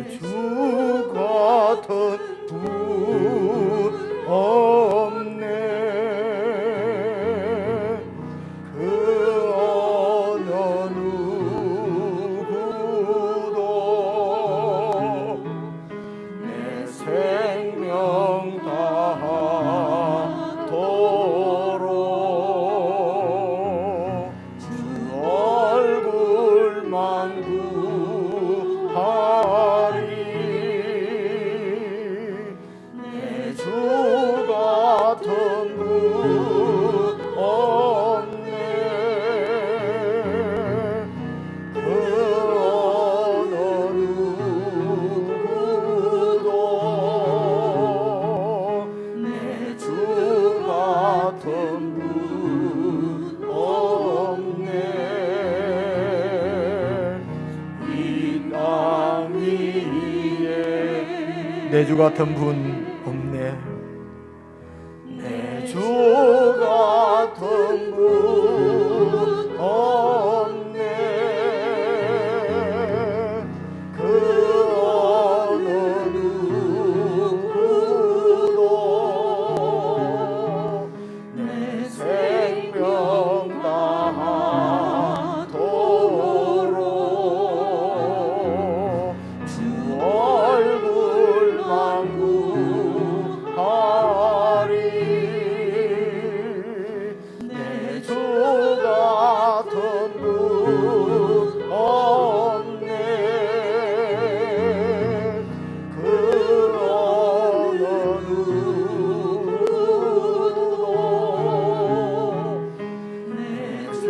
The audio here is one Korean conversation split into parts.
주 같은 분 없네. 그 어느 누구도 내 생명 다하도록 주 얼굴만 구하리. 내 주 같은 분 없네. 그 어느 누구도 내 주 같은 분 없네. 이 땅 위에 내 주 같은 분 없네. 내 주 같은 분 없네. 그 어느 누구도 내 생명 다하도록 주 얼굴만 구하리. 내 주 같은 분 없네. 그 어느 누구도 내 주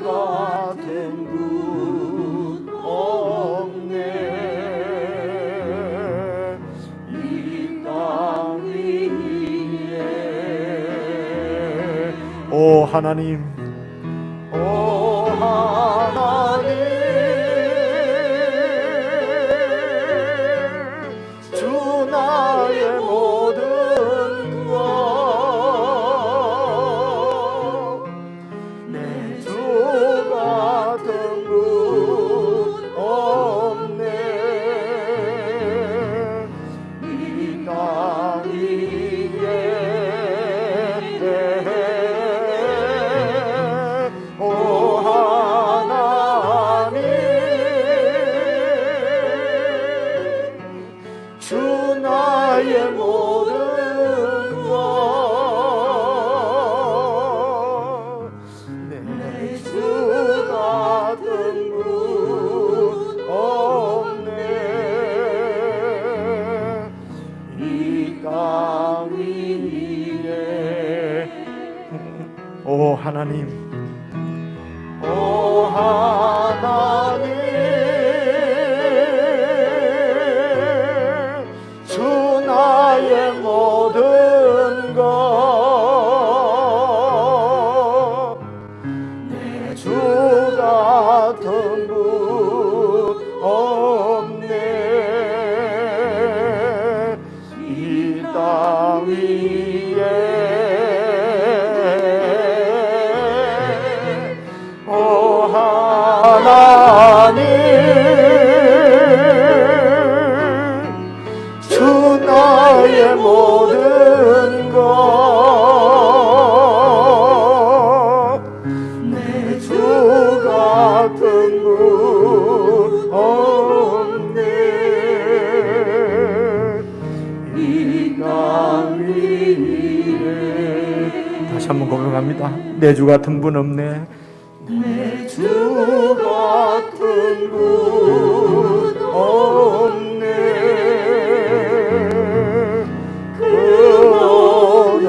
같은 분 없네. 이 땅 위에 오 하나님, 오 하나님, 주 나의 모든 것, 내 주 같은 분 없네. 이 땅 위에 오 하나님, 주 나의 모든 것, 내 주 같은 분 없네. 이 땅 위에 오 하나님, 오 하나님, 주 나의 모든 것, 내 주 같은 분 없네. 이 땅 위에 오 하나님, 주 나의 모든 것, 내 주 같은 분 없네. 이 땅 위에 다시 한번 고백합니다. 내 주 같은 분 없네. 내 주 같은 분 없네. 그 어느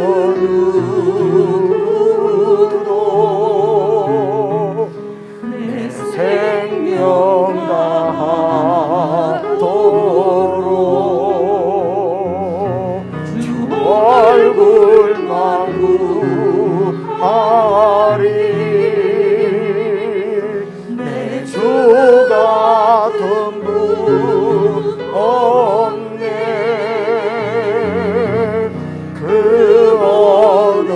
누구도 내 생명 다하도록 주 얼굴만 구하리. 내 주 같은 분 없네. 그 어느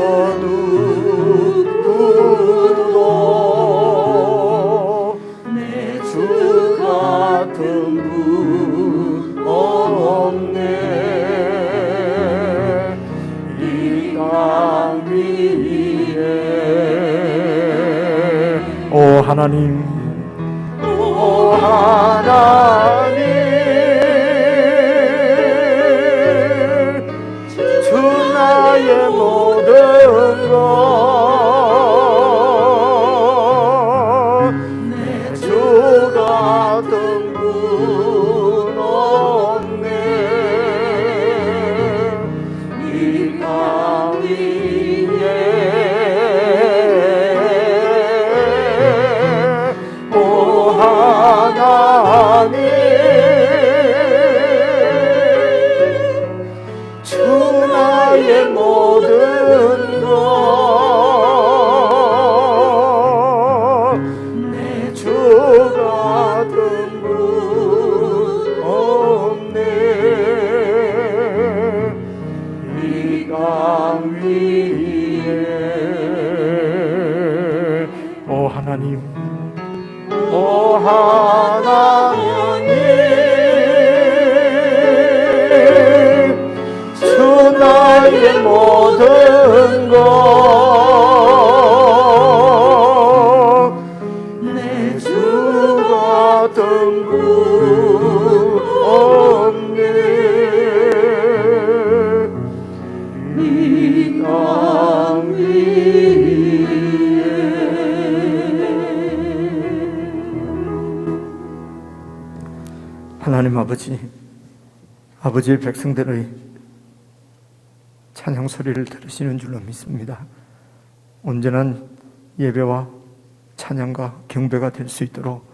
누구도 내 주 하나님, 오 하나님, 주 나의 모든 것, 내 주 같은 분 없네. 이 땅 위에 오 하나님, 주 나의 모든 것, 내 주 같은 분 없네. 이 땅 위에 오 하나님, 오 하나님, 주 나의 모든 것, 내 주 같은 분 없네. 이 땅 위에 하나님 아버지의 백성들의 찬양 소리를 들으시는 줄로 믿습니다. 온전한 예배와 찬양과 경배가 될 수 있도록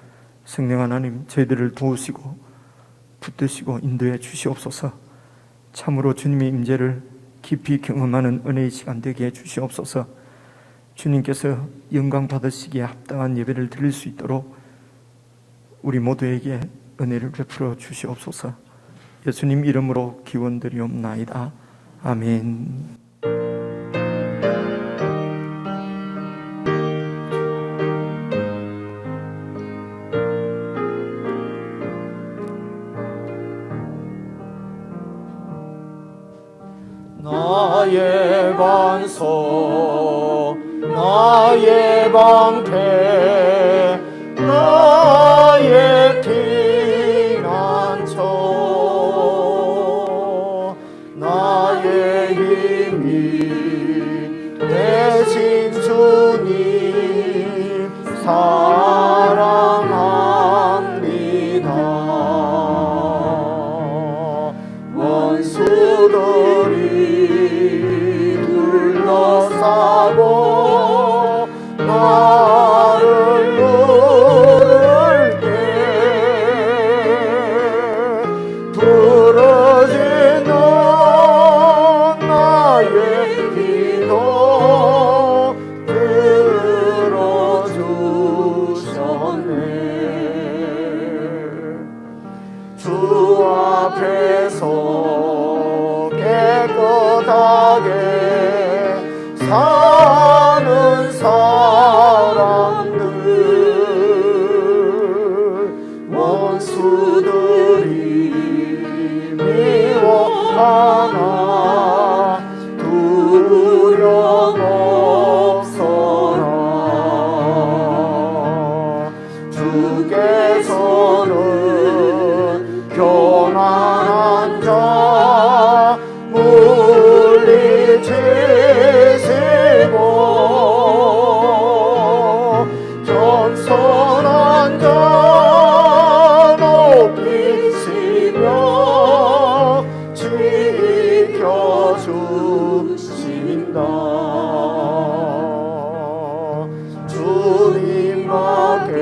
성령 하나님 저희들을 도우시고 붙드시고 인도해 주시옵소서. 참으로 주님의 임재를 깊이 경험하는 은혜의 시간 되게 해 주시옵소서. 주님께서 영광 받으시기에 합당한 예배를 드릴 수 있도록 우리 모두에게 은혜를 베풀어 주시옵소서. 예수님 이름으로 기원드리옵나이다. 아멘. 나의 반석, 나의 방패, 나의 피난처, 나의 힘이 되신 주님 사랑합니다. 원수들이 둘러싸고 나를 누를 때 부러지는 나의 기도 들어주셨네. 주 앞에서 깨끗하게 사는 사람들, 원수들이 미워하나 두려움 없어라. 주께서는 교만한 자 물리치시고 겸손한 자 높이시며 지켜주신다. 주님밖에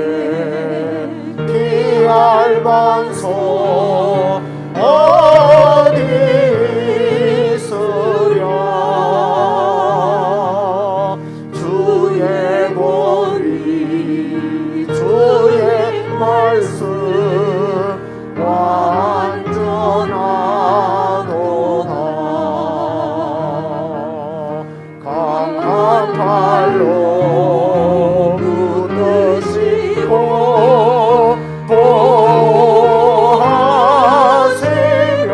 피할 방소 어디 있으랴. 주의 권위, 주의 말씀 완전하도다. 강한 팔로 붙드시고 보호하시며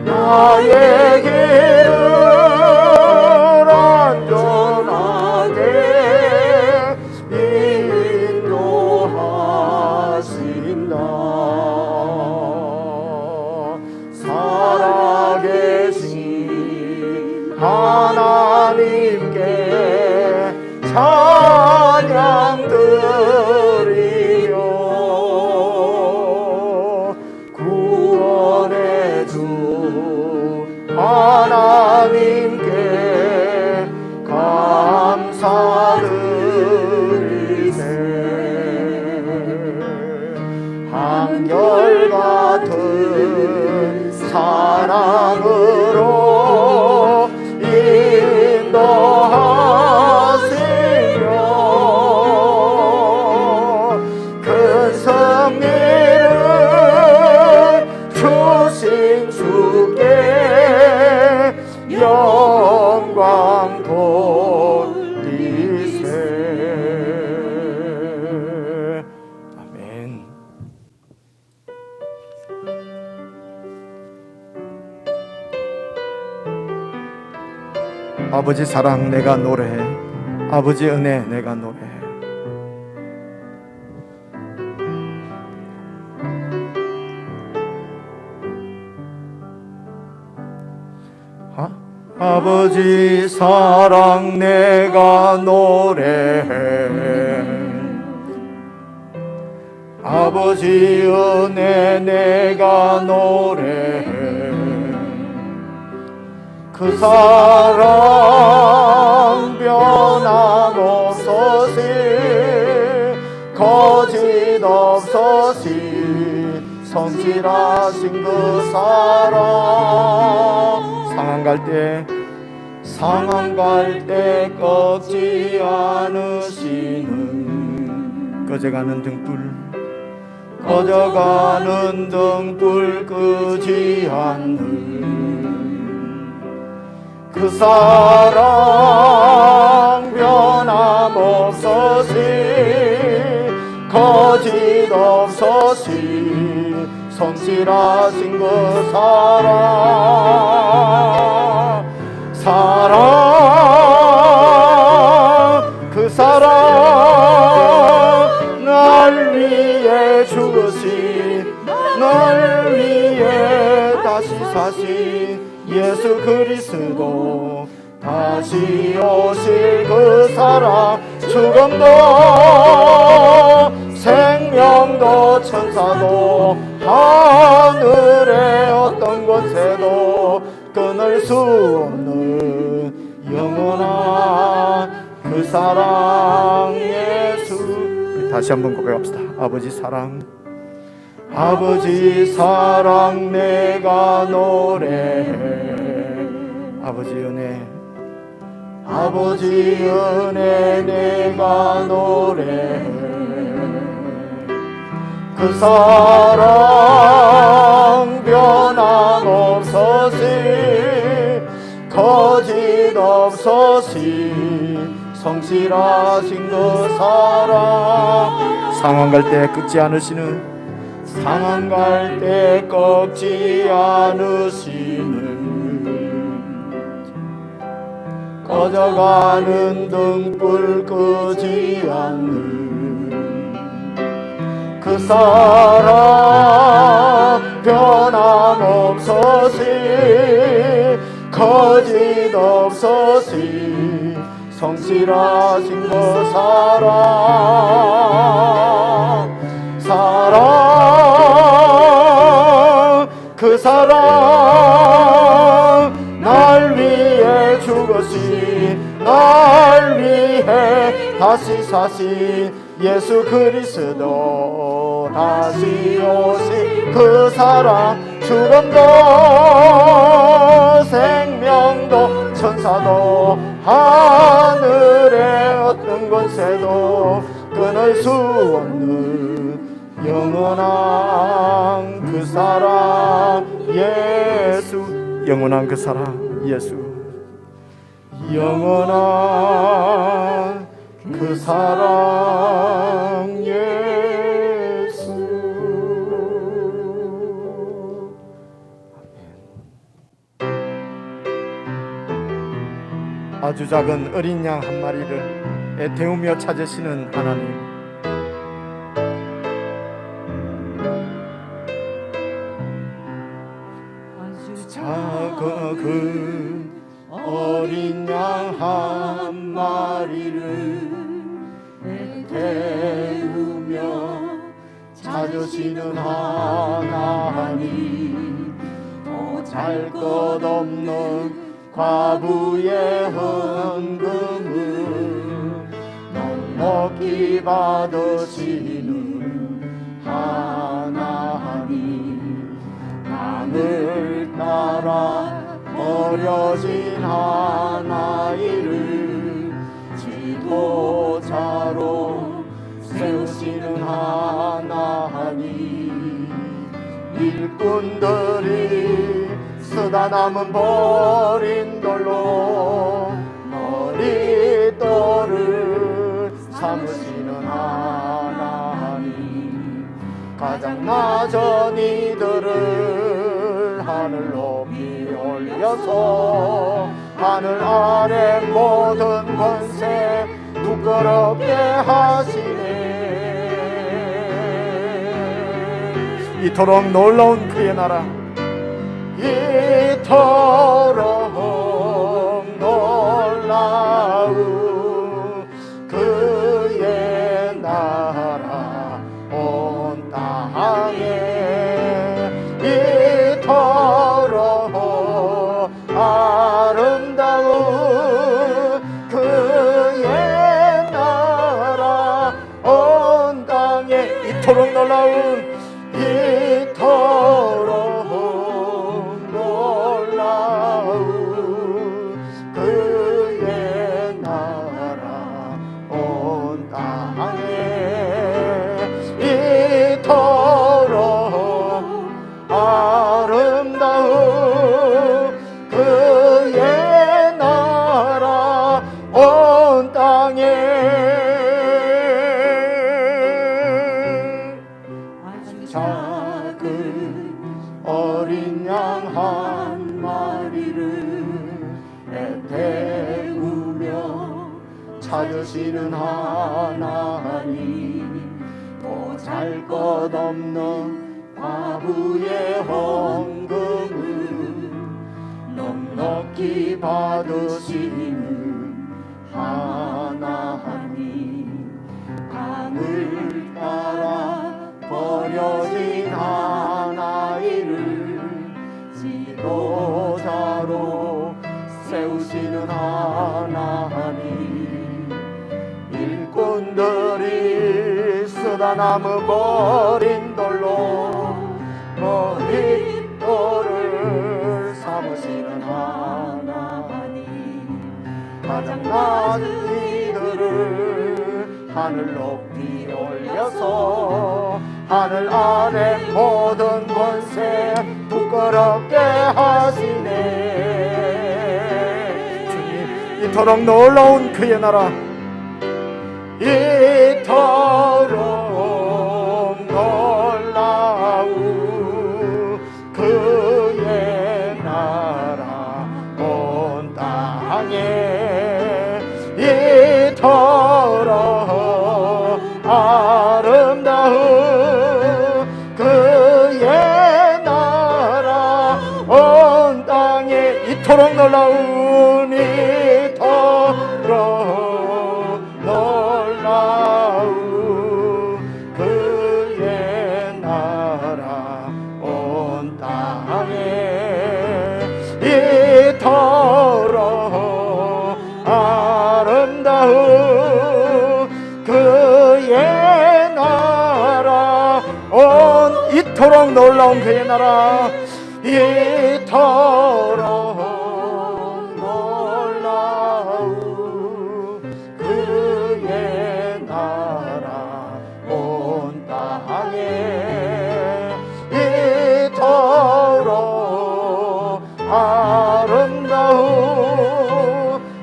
나의 길을 안전하게 찬양 드리며 구원의 주 하나님께 감사드리세. 한결같은 사랑으로 인도하시며 큰 승리를 주신 주께 영광 돌리세. 아멘. 아버지 사랑 내가 노래해. 아버지 은혜 내가 노래해. 아버지 사랑 내가 노래해. 아버지 은혜 내가 노래해. 그 사랑 변함없으시 거짓 없으시 성실하신 그 사랑. 상한 갈 때 꺾지 않으시는 꺼져가는 등불 끄지 않는 그 사랑 변함없으시 거짓 없으시 성실하신 그 사랑 그 사랑 날 위해 죽으신 날 위해 다시 사신 예수 그리스도 다시 오실 그 사랑. 죽음도 생명도 천사도 하늘의 어떤 곳에도 끊을 수 없는 영원한 그 사랑 예수. 다시 한번 고백합시다. 아버지 사랑 내가 노래해. 아버지 은혜 내가 노래해. 그 사랑 변함없으시 거짓 없으시 성실하신 그 사랑. 상한 갈 때 꺾지 않으시는 꺼져가는 등불 끄지 않는 그 사랑 변함없으시 거짓 없으시 성실하신 그 사랑 그 사랑 날 위해 죽으신 날 위해 다시 사신 예수 그리스도 다시 오신 그 사랑. 죽음도 생명도 천사도 하늘의 어떤 곳에도 끊을 수 없는 영원한 그 사랑 예수. 영원한 그 사랑 예수. 영원한 그 사랑 예수. 아주 작은 어린 양 한 마리를 애태우며 찾으시는 하나님. 작은 어린 양 한 마리를 찾으시는 하나님, 잘 것 없는 과부의 헌금을 넉넉히 받으시는 하나님, 남을 따라 버려진 하나이를 지도자로 세우시는 하나님, 일꾼들이 쓰다 남은 버린 돌로 머릿돌을 삼으시는 하나님, 가장 낮은 이들을 하늘 높이 올려서 하늘 아래 모든 권세 부끄럽게 하시네. 이토록 놀라운 그의 나라, 이토록 놀라운 그의 나라 온 땅에 이토록 아름다운 그의 나라 온 땅에 이토록 놀라운 이토록 놀라운 그의 나라 온 땅에 이토록 아름다운 그의 나라 온 땅에 작은 어린 양 한 마리를 애태우며 찾으시는 하나님, 보잘 것 없는 과부의 헌금을 넉넉히 받으시는 하나님, 강을 따라 버려진 하나이를 지도자로 세우시는 하나님, 일꾼들이 쓰다 남은 버린 돌로 머릿돌을 삼으시는 하나님, 가장 낮은 이들을 하늘 높이 올려서 하늘 아래 모든 권세 부끄럽게 하시네. 주님, 이토록 놀라운 그의 나라, 이토록 놀라운 그의 나라 온 땅에 이토록 아름다운 그의 나라 온 땅에 이토록 놀라운 이토록 놀라운 그의 나라 온 땅에 이토록 아름다운 그의 나라 온 이토록 놀라운 그의 나라 이토록 놀라운 그의 나라 온 땅에 이토록 아름다운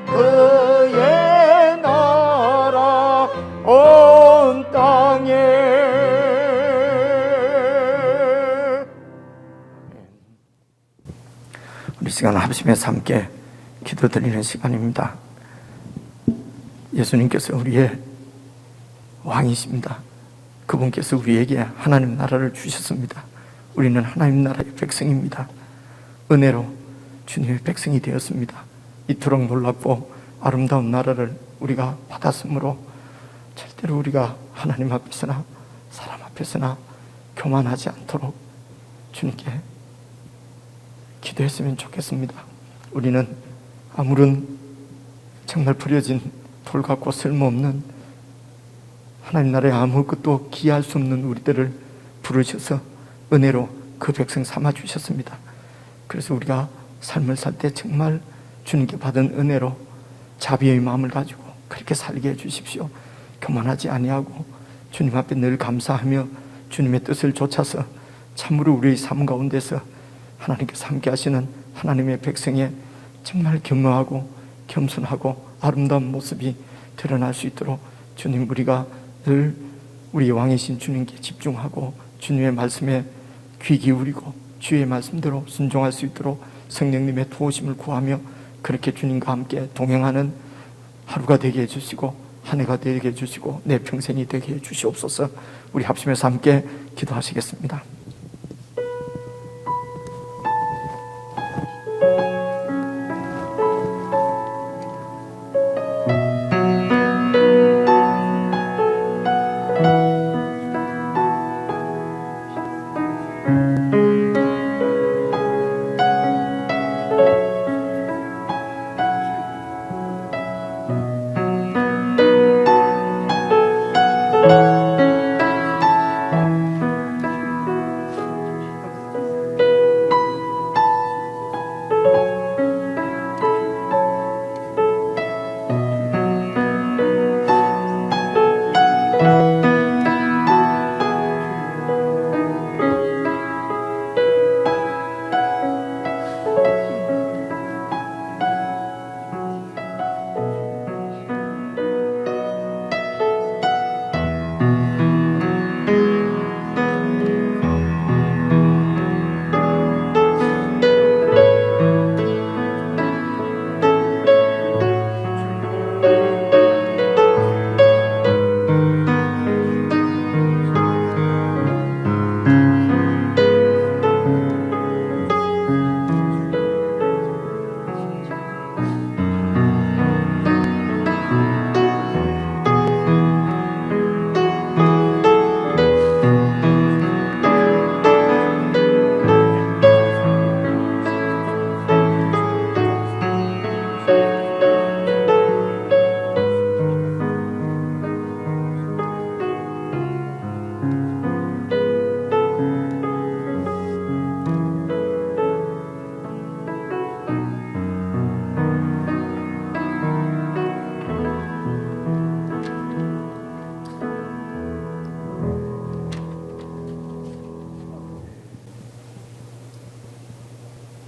그의 나라 온 땅에. 우리 시간 합심해서 함께 기도드리는 시간입니다. 예수님께서 우리의 왕이십니다. 그분께서 우리에게 하나님 나라를 주셨습니다. 우리는 하나님 나라의 백성입니다. 은혜로 주님의 백성이 되었습니다. 이토록 놀랍고 아름다운 나라를 우리가 받았으므로 절대로 우리가 하나님 앞에서나 사람 앞에서나 교만하지 않도록 주님께 기도했으면 좋겠습니다. 우리는 아무런 정말 버려진 돌 같고 쓸모없는 하나님 나라에 아무것도 기여할 수 없는 우리들을 부르셔서 은혜로 그 백성 삼아 주셨습니다. 그래서 우리가 삶을 살 때 정말 주님께 받은 은혜로 자비의 마음을 가지고 그렇게 살게 해주십시오. 교만하지 아니하고 주님 앞에 늘 감사하며 주님의 뜻을 좇아서 참으로 우리의 삶 가운데서 하나님께서 함께 하시는 하나님의 백성의 정말 겸허하고 겸손하고 아름다운 모습이 드러날 수 있도록 주님, 우리가 늘 우리 왕이신 주님께 집중하고 주님의 말씀에 귀 기울이고 주의 말씀대로 순종할 수 있도록 성령님의 도우심을 구하며 그렇게 주님과 함께 동행하는 하루가 되게 해주시고 한 해가 되게 해주시고 내 평생이 되게 해주시옵소서. 우리 합심해서 함께 기도하시겠습니다.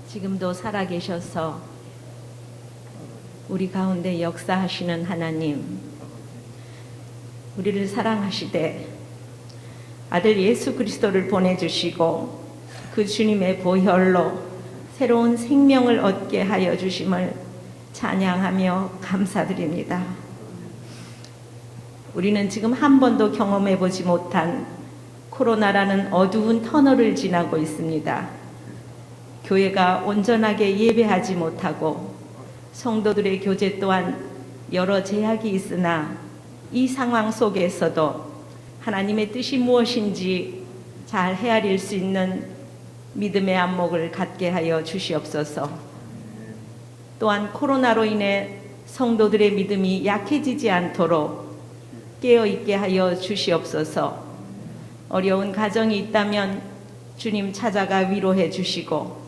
지금도 살아계셔서 우리 가운데 역사하시는 하나님, 우리를 사랑하시되 아들 예수 그리스도를 보내주시고 그 주님의 보혈로 새로운 생명을 얻게 하여 주심을 찬양하며 감사드립니다. 우리는 지금 한 번도 경험해 보지 못한 코로나라는 어두운 터널을 지나고 있습니다. 교회가 온전하게 예배하지 못하고 성도들의 교제 또한 여러 제약이 있으나 이 상황 속에서도 하나님의 뜻이 무엇인지 잘 헤아릴 수 있는 믿음의 안목을 갖게 하여 주시옵소서. 또한 코로나로 인해 성도들의 믿음이 약해지지 않도록 깨어있게 하여 주시옵소서. 어려운 가정이 있다면 주님 찾아가 위로해 주시고,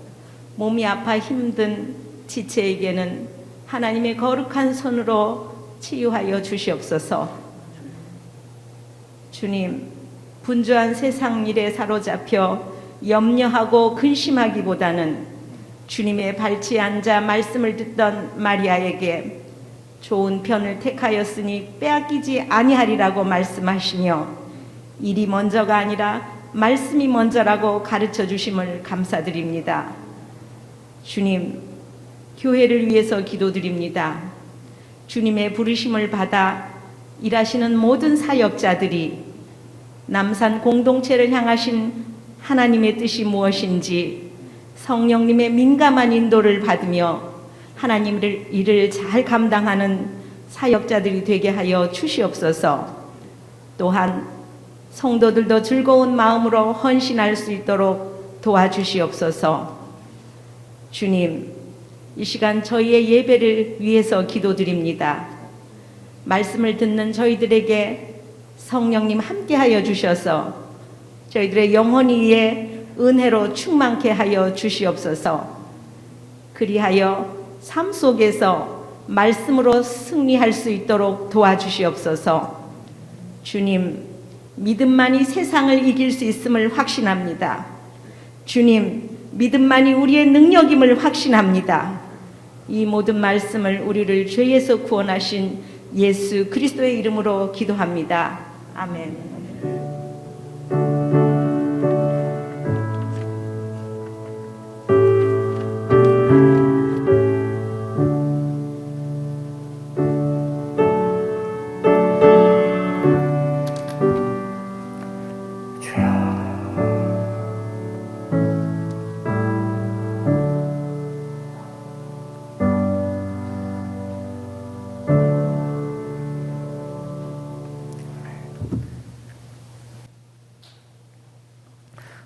몸이 아파 힘든 지체에게는 하나님의 거룩한 손으로 치유하여 주시옵소서. 주님, 분주한 세상 일에 사로잡혀 염려하고 근심하기보다는 주님의 발치에 앉아 말씀을 듣던 마리아에게 좋은 편을 택하였으니 빼앗기지 아니하리라고 말씀하시며 일이 먼저가 아니라 말씀이 먼저라고 가르쳐 주심을 감사드립니다. 주님, 교회를 위해서 기도드립니다. 주님의 부르심을 받아 일하시는 모든 사역자들이 남산 공동체를 향하신 하나님의 뜻이 무엇인지 성령님의 민감한 인도를 받으며 하나님의 일을 잘 감당하는 사역자들이 되게 하여 주시옵소서. 또한 성도들도 즐거운 마음으로 헌신할 수 있도록 도와주시옵소서. 주님, 이 시간 저희의 예배를 위해서 기도드립니다. 말씀을 듣는 저희들에게 성령님 함께하여 주셔서 저희들의 영혼이의 은혜로 충만케 하여 주시옵소서. 그리하여 삶 속에서 말씀으로 승리할 수 있도록 도와주시옵소서. 주님, 믿음만이 세상을 이길 수 있음을 확신합니다. 주님, 믿음만이 우리의 능력임을 확신합니다. 이 모든 말씀을 우리를 죄에서 구원하신 예수 그리스도의 이름으로 기도합니다. 아멘.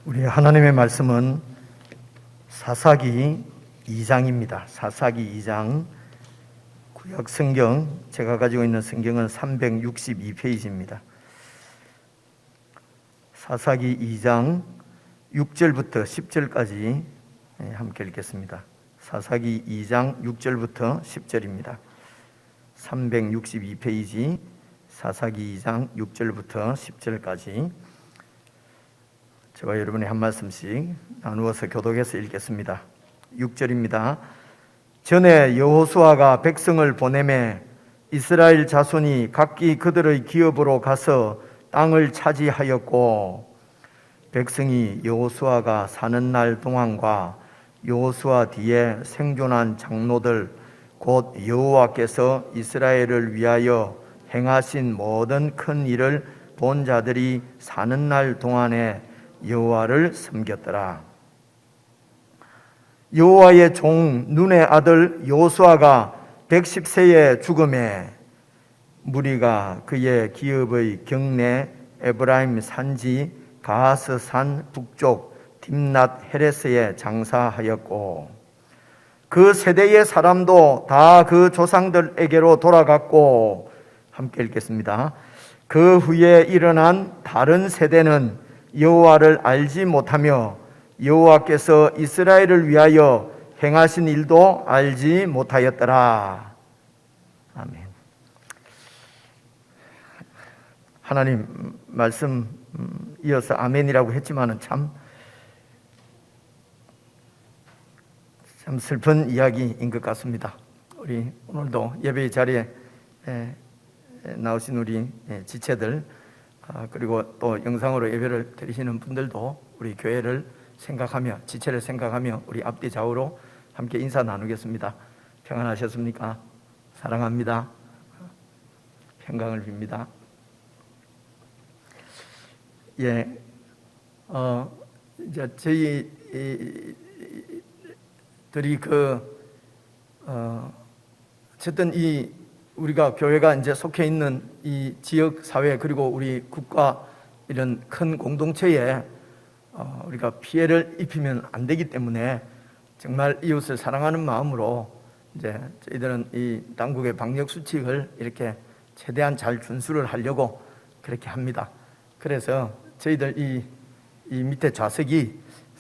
우리 하나님의 말씀은 사사기 2장입니다. 사사기 2장, 구약 성경, 제가 가지고 있는 성경은 362페이지입니다. 사사기 2장 6절부터 10절까지 함께 읽겠습니다. 사사기 2장 6절부터 10절입니다. 362페이지 사사기 2장 6절부터 10절까지 제가 여러분이 한 말씀씩 나누어서 교독해서 읽겠습니다. 6절입니다. 전에 여호수아가 백성을 보내매 이스라엘 자손이 각기 그들의 기업으로 가서 땅을 차지하였고 백성이 여호수아가 사는 날 동안과 여호수아 뒤에 생존한 장로들 곧 여호와께서 이스라엘을 위하여 행하신 모든 큰 일을 본 자들이 사는 날 동안에 여호와를 섬겼더라. 여호와의 종 눈의 아들 여호수아가 110세에 죽음에 무리가 그의 기업의 경내 에브라임 산지 가하스 산 북쪽 딥낫 헤레스에 장사하였고 그 세대의 사람도 다 그 조상들에게로 돌아갔고 함께 읽겠습니다. 그 후에 일어난 다른 세대는 여호와를 알지 못하며 여호와께서 이스라엘을 위하여 행하신 일도 알지 못하였더라. 아멘. 하나님 말씀 이어서 아멘이라고 했지만은 참 슬픈 이야기인 것 같습니다. 우리 오늘도 예배의 자리에 나오신 우리 지체들 그리고 또 영상으로 예배를 드리시는 분들도 우리 교회를 생각하며 지체를 생각하며 우리 앞뒤 좌우로 함께 인사 나누겠습니다. 평안하셨습니까? 사랑합니다. 평강을 빕니다. 이제 저희들이 어쨌든 우리가 교회가 이제 속해 있는 이 지역 사회 그리고 우리 국가 이런 큰 공동체에 우리가 피해를 입히면 안 되기 때문에 정말 이웃을 사랑하는 마음으로 이제 저희들은 이 당국의 방역 수칙을 이렇게 최대한 잘 준수를 하려고 그렇게 합니다. 그래서 저희들 이 밑에 좌석이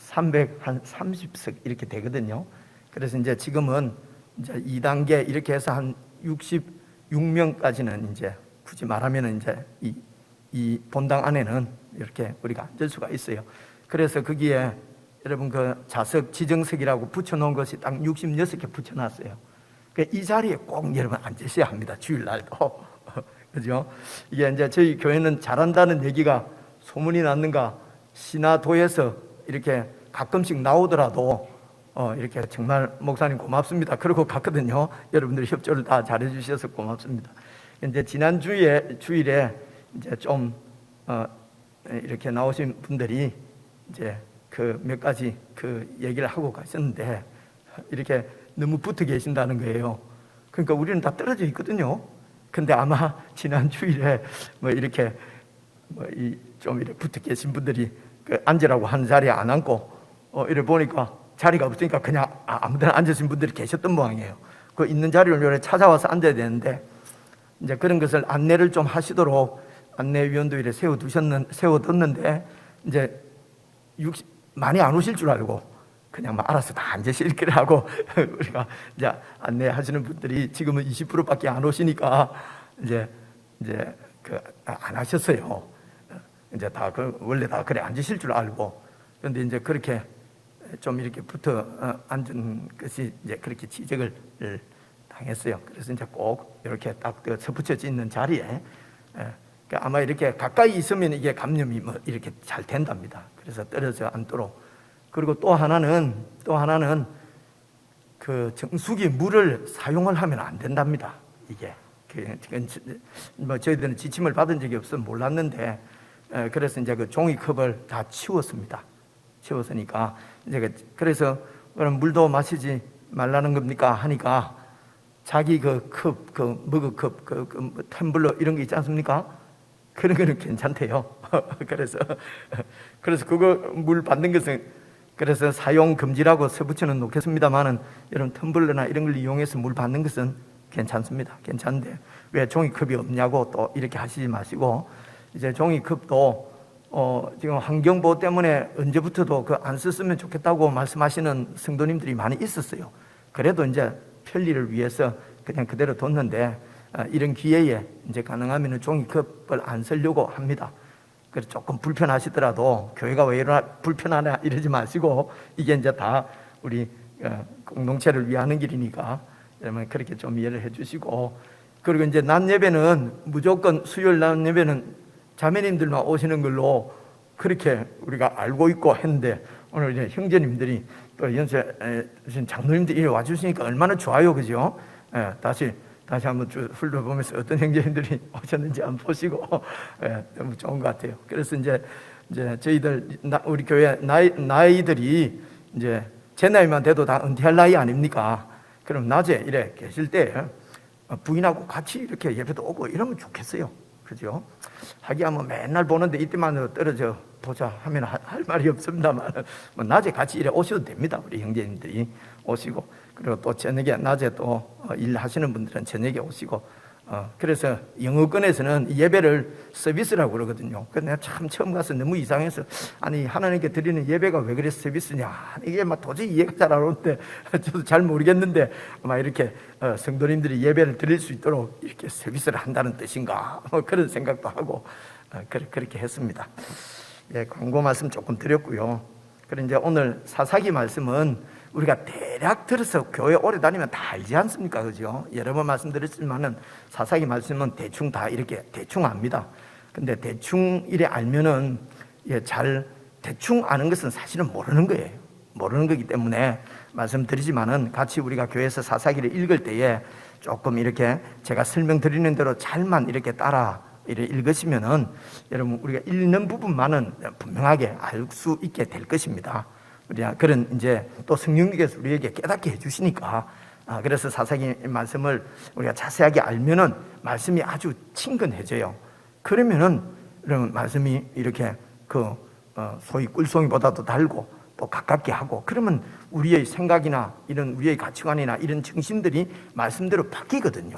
330석 이렇게 되거든요. 그래서 이제 지금은 이제 2단계 이렇게 해서 한 66명까지는 이제 굳이 말하면 이제 이 본당 안에는 이렇게 우리가 앉을 수가 있어요. 그래서 거기에 여러분 그 좌석 지정석이라고 붙여놓은 것이 딱 66개 붙여놨어요. 그러니까 이 자리에 꼭 여러분 앉으셔야 합니다. 주일날도. 그죠? 이게 이제 저희 교회는 잘한다는 얘기가 소문이 났는가 신화도에서 이렇게 가끔씩 나오더라도 이렇게 정말 목사님 고맙습니다. 그러고 갔거든요. 여러분들이 협조를 다 잘해주셔서 고맙습니다. 이제 지난 주일에 이제 좀 이렇게 나오신 분들이 이제 그 몇 가지 그 얘기를 하고 가셨는데 이렇게 너무 붙어 계신다는 거예요. 그러니까 우리는 다 떨어져 있거든요. 근데 아마 지난 주일에 뭐 이렇게 좀 이렇게 붙어 계신 분들이 그 앉으라고 하는 자리에 안 앉고 이래 보니까 자리가 없으니까 그냥 아무데나 앉으신 분들이 계셨던 모양이에요. 그 있는 자리를 이렇게 찾아와서 앉아야 되는데 이제 그런 것을 안내를 좀 하시도록 안내위원도 이렇게 세워뒀는데 이제 많이 안 오실 줄 알고 그냥 막 알아서 다 앉으실 거라고 우리가 이제 안내하시는 분들이 지금은 20%밖에 안 오시니까 이제 그 안 하셨어요. 이제 다 원래 다 그래 앉으실 줄 알고. 그런데 이제 그렇게 좀 이렇게 붙어 앉은 것이 이제 그렇게 지적을 당했어요. 그래서 이제 꼭 이렇게 딱 서붙여져 있는 자리에 그러니까 아마 이렇게 가까이 있으면 이게 감염이 뭐 이렇게 잘 된답니다. 그래서 떨어져 앉도록. 그리고 또 하나는 그 정수기 물을 사용을 하면 안 된답니다. 이게 뭐 저희들은 지침을 받은 적이 없어서 몰랐는데 그래서 이제 그 종이컵을 다 치웠습니다. 치웠으니까 이제 그래서 그럼 물도 마시지 말라는 겁니까 하니까 자기 그 컵, 그 머그컵, 그 텀블러 이런 게 있지 않습니까? 그런 거는 괜찮대요. 그래서 그거 물 받는 것은 그래서 사용 금지라고 서붙여는 놓겠습니다만은 이런 텀블러나 이런 걸 이용해서 물 받는 것은 괜찮습니다. 괜찮은데 왜 종이컵이 없냐고 또 이렇게 하시지 마시고 이제 종이컵도 지금 환경보호 때문에 언제부터도 그 안 썼으면 좋겠다고 말씀하시는 성도님들이 많이 있었어요. 그래도 이제 편리를 위해서 그냥 그대로 뒀는데 이런 기회에 이제 가능하면 종이컵을 안 쓰려고 합니다. 그래서 조금 불편하시더라도 교회가 왜 이러나 불편하냐 이러지 마시고 이게 이제 다 우리 공동체를 위하는 길이니까 여러분 그렇게 좀 이해를 해주시고 그리고 이제 낮 예배는 무조건 수요일 낮 예배는 자매님들만 오시는 걸로 그렇게 우리가 알고 있고 했는데 오늘 이제 형제님들이 또 연세 장로님들이 와주시니까 얼마나 좋아요, 그죠? 다시 한번 훑어보면서 어떤 형제님들이 오셨는지 한번 보시고 너무 좋은 것 같아요. 그래서 이제 저희들 우리 교회 나이들이 이제 제 나이만 돼도 다 은퇴할 나이 아닙니까? 그럼 낮에 이래 계실 때 부인하고 같이 이렇게 예배도 오고 이러면 좋겠어요. 그죠? 하기야 뭐 맨날 보는데 이때만 떨어져 보자 하면 할 말이 없습니다만 뭐 낮에 같이 이래 오셔도 됩니다. 우리 형제님들이 오시고 그리고 또 저녁에 낮에 또 일하시는 분들은 저녁에 오시고 그래서 영어권에서는 예배를 서비스라고 그러거든요. 근데 내가 참 처음 가서 너무 이상해서 아니 하나님께 드리는 예배가 왜 그래 서비스냐 이게 막 도저히 이해가 잘 안 오는데 저도 잘 모르겠는데 아마 이렇게 성도님들이 예배를 드릴 수 있도록 이렇게 서비스를 한다는 뜻인가 뭐 그런 생각도 하고 그렇게 했습니다. 예, 광고 말씀 조금 드렸고요. 그리고 이제 오늘 사사기 말씀은 우리가 대략 들어서 교회 오래 다니면 다 알지 않습니까? 그죠? 여러 번 말씀드렸지만은 사사기 말씀은 대충 다 이렇게 대충 압니다. 근데 대충 이래 알면은 대충 아는 것은 사실은 모르는 거예요. 모르는 거기 때문에 말씀드리지만은 같이 우리가 교회에서 사사기를 읽을 때에 조금 이렇게 제가 설명드리는 대로 잘만 이렇게 따라 읽으시면은 여러분 우리가 읽는 부분만은 분명하게 알 수 있게 될 것입니다. 우리가 그런 이제 또 성령님께서 우리에게 깨닫게 해주시니까 그래서 사사기 말씀을 우리가 자세하게 알면은 말씀이 아주 친근해져요. 그러면은 여러분 말씀이 이렇게 소위 꿀송이보다도 달고 또 가깝게 하고 그러면 우리의 생각이나 이런 우리의 가치관이나 이런 정신들이 말씀대로 바뀌거든요.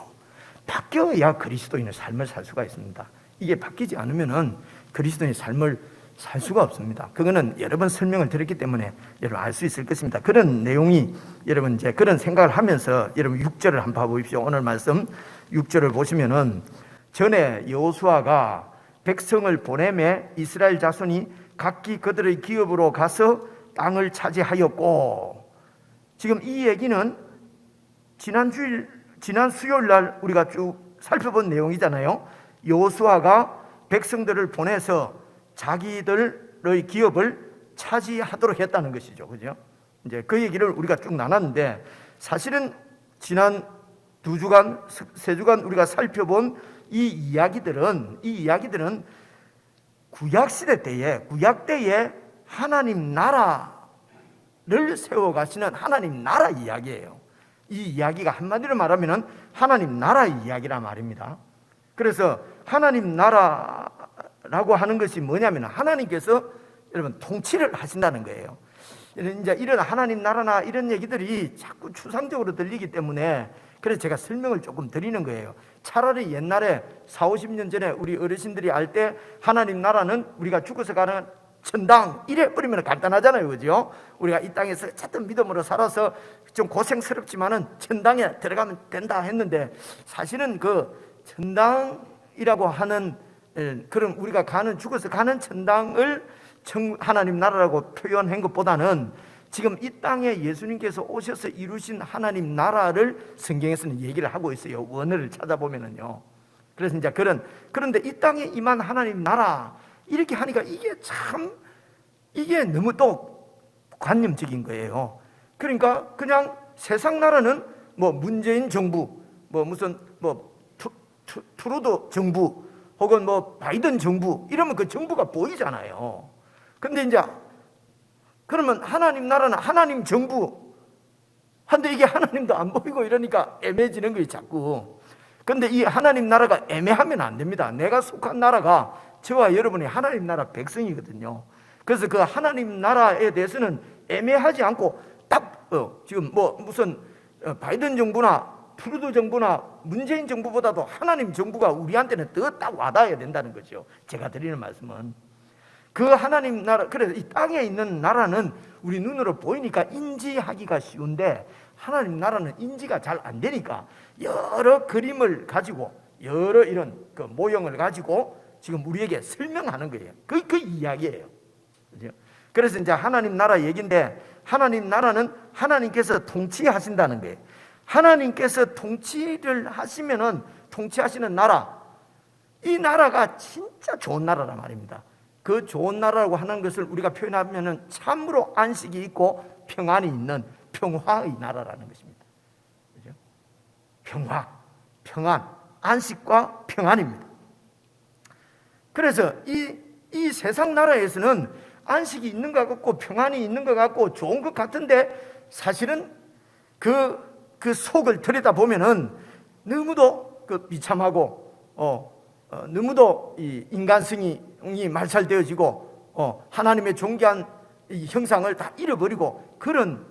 바뀌어야 그리스도인의 삶을 살 수가 있습니다. 이게 바뀌지 않으면은 그리스도인의 삶을 살 수가 없습니다. 그거는 여러 번 설명을 드렸기 때문에 여러분 알 수 있을 것입니다. 그런 내용이 여러분 이제 그런 생각을 하면서 여러분 6절을 한번 봐보십시오. 오늘 말씀 6절을 보시면은 전에 여호수아가 백성을 보내매 이스라엘 자손이 각기 그들의 기업으로 가서 땅을 차지하였고 지금 이 얘기는 지난 수요일 날 우리가 쭉 살펴본 내용이잖아요. 여호수아가 백성들을 보내서 자기들의 기업을 차지하도록 했다는 것이죠. 그죠? 이제 그 얘기를 우리가 쭉 나눴는데 사실은 지난 2주간, 3주간 우리가 살펴본 이 이야기들은 구약 때에 하나님 나라를 세워가시는 하나님 나라 이야기예요. 이 이야기가 한마디로 말하면 하나님 나라 이야기란 말입니다. 그래서 하나님 나라를 라고 하는 것이 뭐냐면 하나님께서 여러분 통치를 하신다는 거예요. 이제 이런 하나님 나라나 이런 얘기들이 자꾸 추상적으로 들리기 때문에 그래서 제가 설명을 조금 드리는 거예요. 차라리 옛날에 40, 50년 전에 우리 어르신들이 알 때 하나님 나라는 우리가 죽어서 가는 천당 이래 버리면 간단하잖아요, 그죠? 우리가 이 땅에서 어쨌든 믿음으로 살아서 좀 고생스럽지만은 천당에 들어가면 된다 했는데, 사실은 그 천당이라고 하는 그런 우리가 가는 죽어서 가는 천당을 하나님 나라라고 표현한 것보다는 지금 이 땅에 예수님께서 오셔서 이루신 하나님 나라를 성경에서는 얘기를 하고 있어요. 원어를 찾아보면은요. 그래서 이제 그런데 이 땅에 임한 하나님 나라 이렇게 하니까 이게 너무 또 관념적인 거예요. 그러니까 그냥 세상 나라는 뭐 문재인 정부, 뭐 무슨 뭐 트루도 정부 혹은 뭐 바이든 정부 이러면 그 정부가 보이잖아요. 근데 이제 그러면 하나님 나라는 하나님 정부 한데 이게 하나님도 안 보이고 이러니까 애매해지는 거예요, 자꾸. 근데 이 하나님 나라가 애매하면 안 됩니다. 내가 속한 나라가 저와 여러분이 하나님 나라 백성이거든요. 그래서 그 하나님 나라에 대해서는 애매하지 않고 딱 지금 뭐 무슨 바이든 정부나 트루도 정부나 문재인 정부보다도 하나님 정부가 우리한테는 더 딱 와닿아야 된다는 거죠. 제가 드리는 말씀은 그 하나님 나라, 그래서 이 땅에 있는 나라는 우리 눈으로 보이니까 인지하기가 쉬운데 하나님 나라는 인지가 잘 안 되니까 여러 그림을 가지고 여러 이런 그 모형을 가지고 지금 우리에게 설명하는 거예요. 그 이야기예요. 그죠? 그래서 이제 하나님 나라 얘기인데, 하나님 나라는 하나님께서 통치하신다는 거예요. 하나님께서 통치를 하시면은 통치하시는 나라, 이 나라가 진짜 좋은 나라란 말입니다. 그 좋은 나라라고 하는 것을 우리가 표현하면은 참으로 안식이 있고 평안이 있는 평화의 나라라는 것입니다. 그죠? 평화, 평안, 안식과 평안입니다. 그래서 이 세상 나라에서는 안식이 있는 것 같고 평안이 있는 것 같고 좋은 것 같은데, 사실은 그 속을 들여다보면은 너무도 그 비참하고 너무도 이 인간성이 말살되어지고 하나님의 존귀한 이 형상을 다 잃어버리고 그런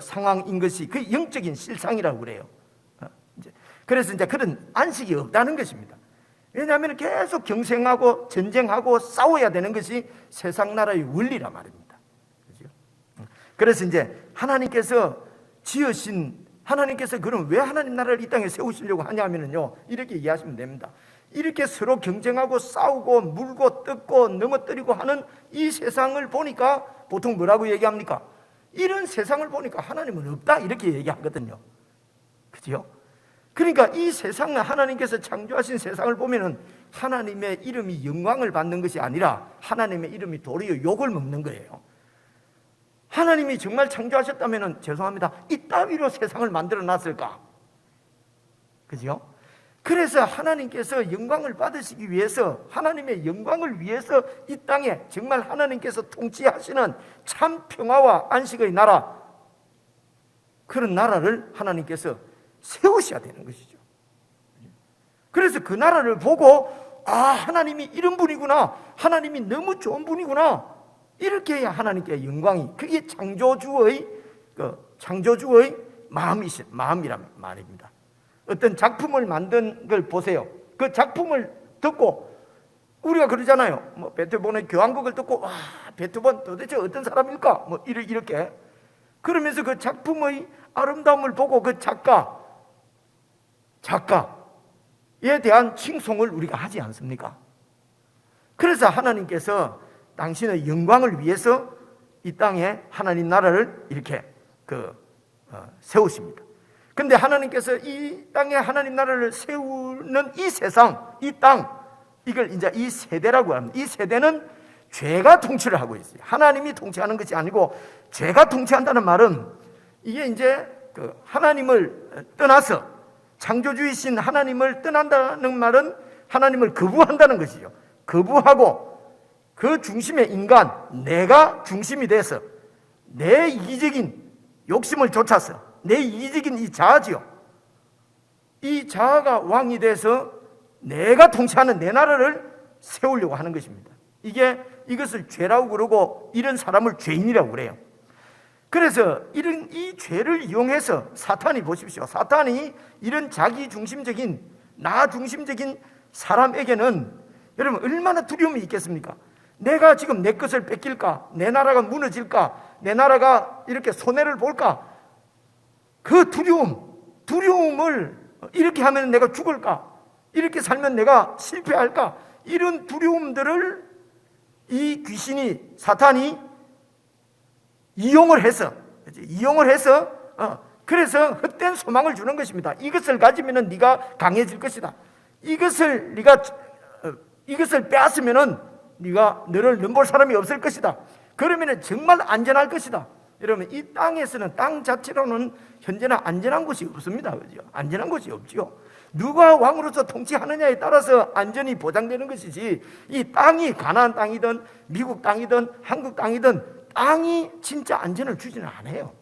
상황인 것이 그 영적인 실상이라고 그래요. 그래서 이제 그런 안식이 없다는 것입니다. 왜냐하면 계속 경쟁하고 전쟁하고 싸워야 되는 것이 세상 나라의 원리란 말입니다. 그렇죠? 그래서 이제 하나님께서 그럼 왜 하나님 나라를 이 땅에 세우시려고 하냐면요, 이렇게 이해하시면 됩니다. 이렇게 서로 경쟁하고 싸우고 물고 뜯고 넘어뜨리고 하는 이 세상을 보니까 보통 뭐라고 얘기합니까? 이런 세상을 보니까 하나님은 없다, 이렇게 얘기하거든요. 그죠? 그러니까 이 세상은 하나님께서 창조하신 세상을 보면은 하나님의 이름이 영광을 받는 것이 아니라 하나님의 이름이 도리어 욕을 먹는 거예요. 하나님이 정말 창조하셨다면은 죄송합니다, 이따위로 세상을 만들어 놨을까? 그죠? 그래서 하나님께서 영광을 받으시기 위해서, 하나님의 영광을 위해서 이 땅에 정말 하나님께서 통치하시는 참 평화와 안식의 나라, 그런 나라를 하나님께서 세우셔야 되는 것이죠. 그래서 그 나라를 보고 하나님이 이런 분이구나, 하나님이 너무 좋은 분이구나, 이렇게 해야 하나님께 영광이, 그게 창조주의 마음이란 말입니다. 어떤 작품을 만든 걸 보세요. 그 작품을 듣고 우리가 그러잖아요. 뭐 베토벤의 교향곡을 듣고 베토벤 도대체 어떤 사람일까? 뭐 이렇게 그러면서 그 작품의 아름다움을 보고 그 작가에 대한 칭송을 우리가 하지 않습니까? 그래서 하나님께서 당신의 영광을 위해서 이 땅에 하나님 나라를 이렇게 세우십니다. 근데 하나님께서 이 땅에 하나님 나라를 세우는 이 세상, 이 땅, 이걸 이제 이 세대라고 합니다. 이 세대는 죄가 통치를 하고 있어요. 하나님이 통치하는 것이 아니고 죄가 통치한다는 말은, 이게 이제 하나님을 떠나서 창조주이신 하나님을 떠난다는 말은 하나님을 거부한다는 것이죠. 거부하고 그 중심의 인간, 내가 중심이 돼서 내 이기적인 욕심을 쫓아서 내 이기적인 이 자아지요, 이 자아가 왕이 돼서 내가 통치하는 내 나라를 세우려고 하는 것입니다. 이것을 죄라고 그러고 이런 사람을 죄인이라고 그래요. 그래서 이 죄를 이용해서 사탄이, 보십시오, 사탄이 이런 자기 중심적인, 나 중심적인 사람에게는 여러분 얼마나 두려움이 있겠습니까? 내가 지금 내 것을 뺏길까? 내 나라가 무너질까? 내 나라가 이렇게 손해를 볼까? 그 두려움을 이렇게 하면 내가 죽을까? 이렇게 살면 내가 실패할까? 이런 두려움들을 이 귀신이, 사탄이 이용을 해서 그래서 헛된 소망을 주는 것입니다. 이것을 가지면은 네가 강해질 것이다. 이것을 빼앗으면은 너를 넘볼 사람이 없을 것이다. 그러면은 정말 안전할 것이다. 여러분, 이 땅에서는, 땅 자체로는 현재는 안전한 곳이 없습니다. 그죠? 안전한 곳이 없죠. 누가 왕으로서 통치하느냐에 따라서 안전이 보장되는 것이지, 이 땅이 가나안 땅이든 미국 땅이든 한국 땅이든 땅이 진짜 안전을 주지는 않아요.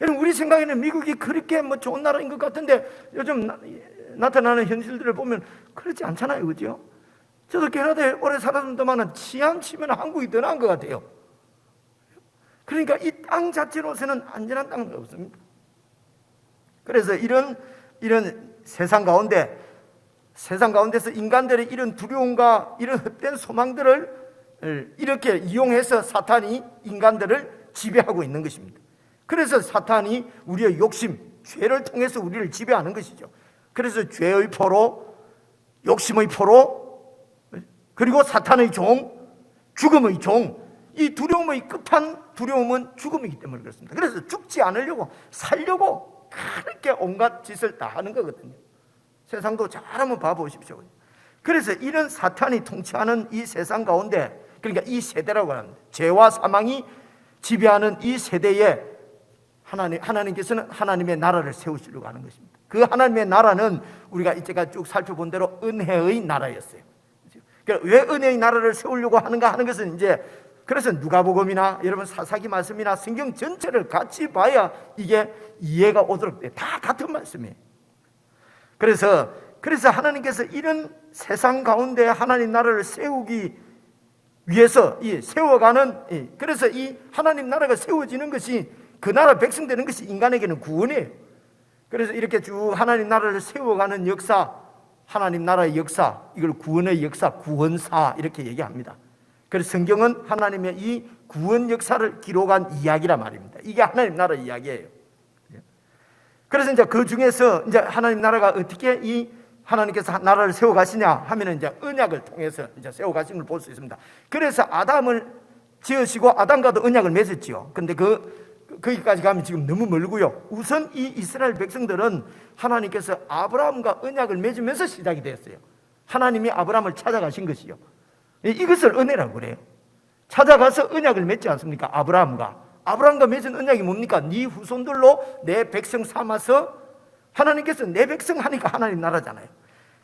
여러분, 우리 생각에는 미국이 그렇게 좋은 나라인 것 같은데 요즘 나타나는 현실들을 보면 그렇지 않잖아요. 그죠? 저도 캐나다에 오래 살았습니다만 치안 치면 한국이 더 나은 것 같아요. 그러니까 이 땅 자체로서는 안전한 땅은 없습니다. 그래서 이런 세상 가운데서 인간들의 이런 두려움과 이런 헛된 소망들을 이렇게 이용해서 사탄이 인간들을 지배하고 있는 것입니다. 그래서 사탄이 우리의 욕심, 죄를 통해서 우리를 지배하는 것이죠. 그래서 죄의 포로, 욕심의 포로, 그리고 사탄의 종, 죽음의 종, 이 두려움의 끝판 두려움은 죽음이기 때문에 그렇습니다. 그래서 죽지 않으려고, 살려고 그렇게 온갖 짓을 다 하는 거거든요. 세상도 잘 한번 봐보십시오. 그래서 이런 사탄이 통치하는 이 세상 가운데, 그러니까 이 세대라고 합니다. 죄와 사망이 지배하는 이 세대에 하나님께서는 하나님의 나라를 세우시려고 하는 것입니다. 그 하나님의 나라는 우리가 이제까지 쭉 살펴본 대로 은혜의 나라였어요. 그러니까 왜 은혜의 나라를 세우려고 하는가 하는 것은 이제, 그래서 누가복음이나 여러분 사사기 말씀이나 성경 전체를 같이 봐야 이게 이해가 오도록 돼요. 다 같은 말씀이에요. 그래서 하나님께서 이런 세상 가운데 하나님 나라를 세우기 위해서 세워가는, 그래서 이 하나님 나라가 세워지는 것이, 그 나라 백성 되는 것이 인간에게는 구원이에요. 그래서 이렇게 쭉 하나님 나라를 세워가는 역사, 하나님 나라의 역사, 이걸 구원의 역사, 구원사 이렇게 얘기합니다. 그래서 성경은 하나님의 이 구원 역사를 기록한 이야기란 말입니다. 이게 하나님 나라 이야기예요. 그래서 이제 그 중에서 이제 하나님 나라가 어떻게 이 하나님께서 나라를 세워 가시냐 하면은 이제 언약을 통해서 이제 세워 가신 걸 볼 수 있습니다. 그래서 아담을 지으시고 아담과도 언약을 맺었지요. 근데 거기까지 가면 지금 너무 멀고요. 우선 이 이스라엘 백성들은 하나님께서 아브라함과 언약을 맺으면서 시작이 되었어요. 하나님이 아브라함을 찾아가신 것이요. 이것을 은혜라고 그래요. 찾아가서 언약을 맺지 않습니까? 아브라함과 맺은 언약이 뭡니까? 네 후손들로 내 백성 삼아서, 하나님께서 내 백성 하니까 하나님 나라잖아요.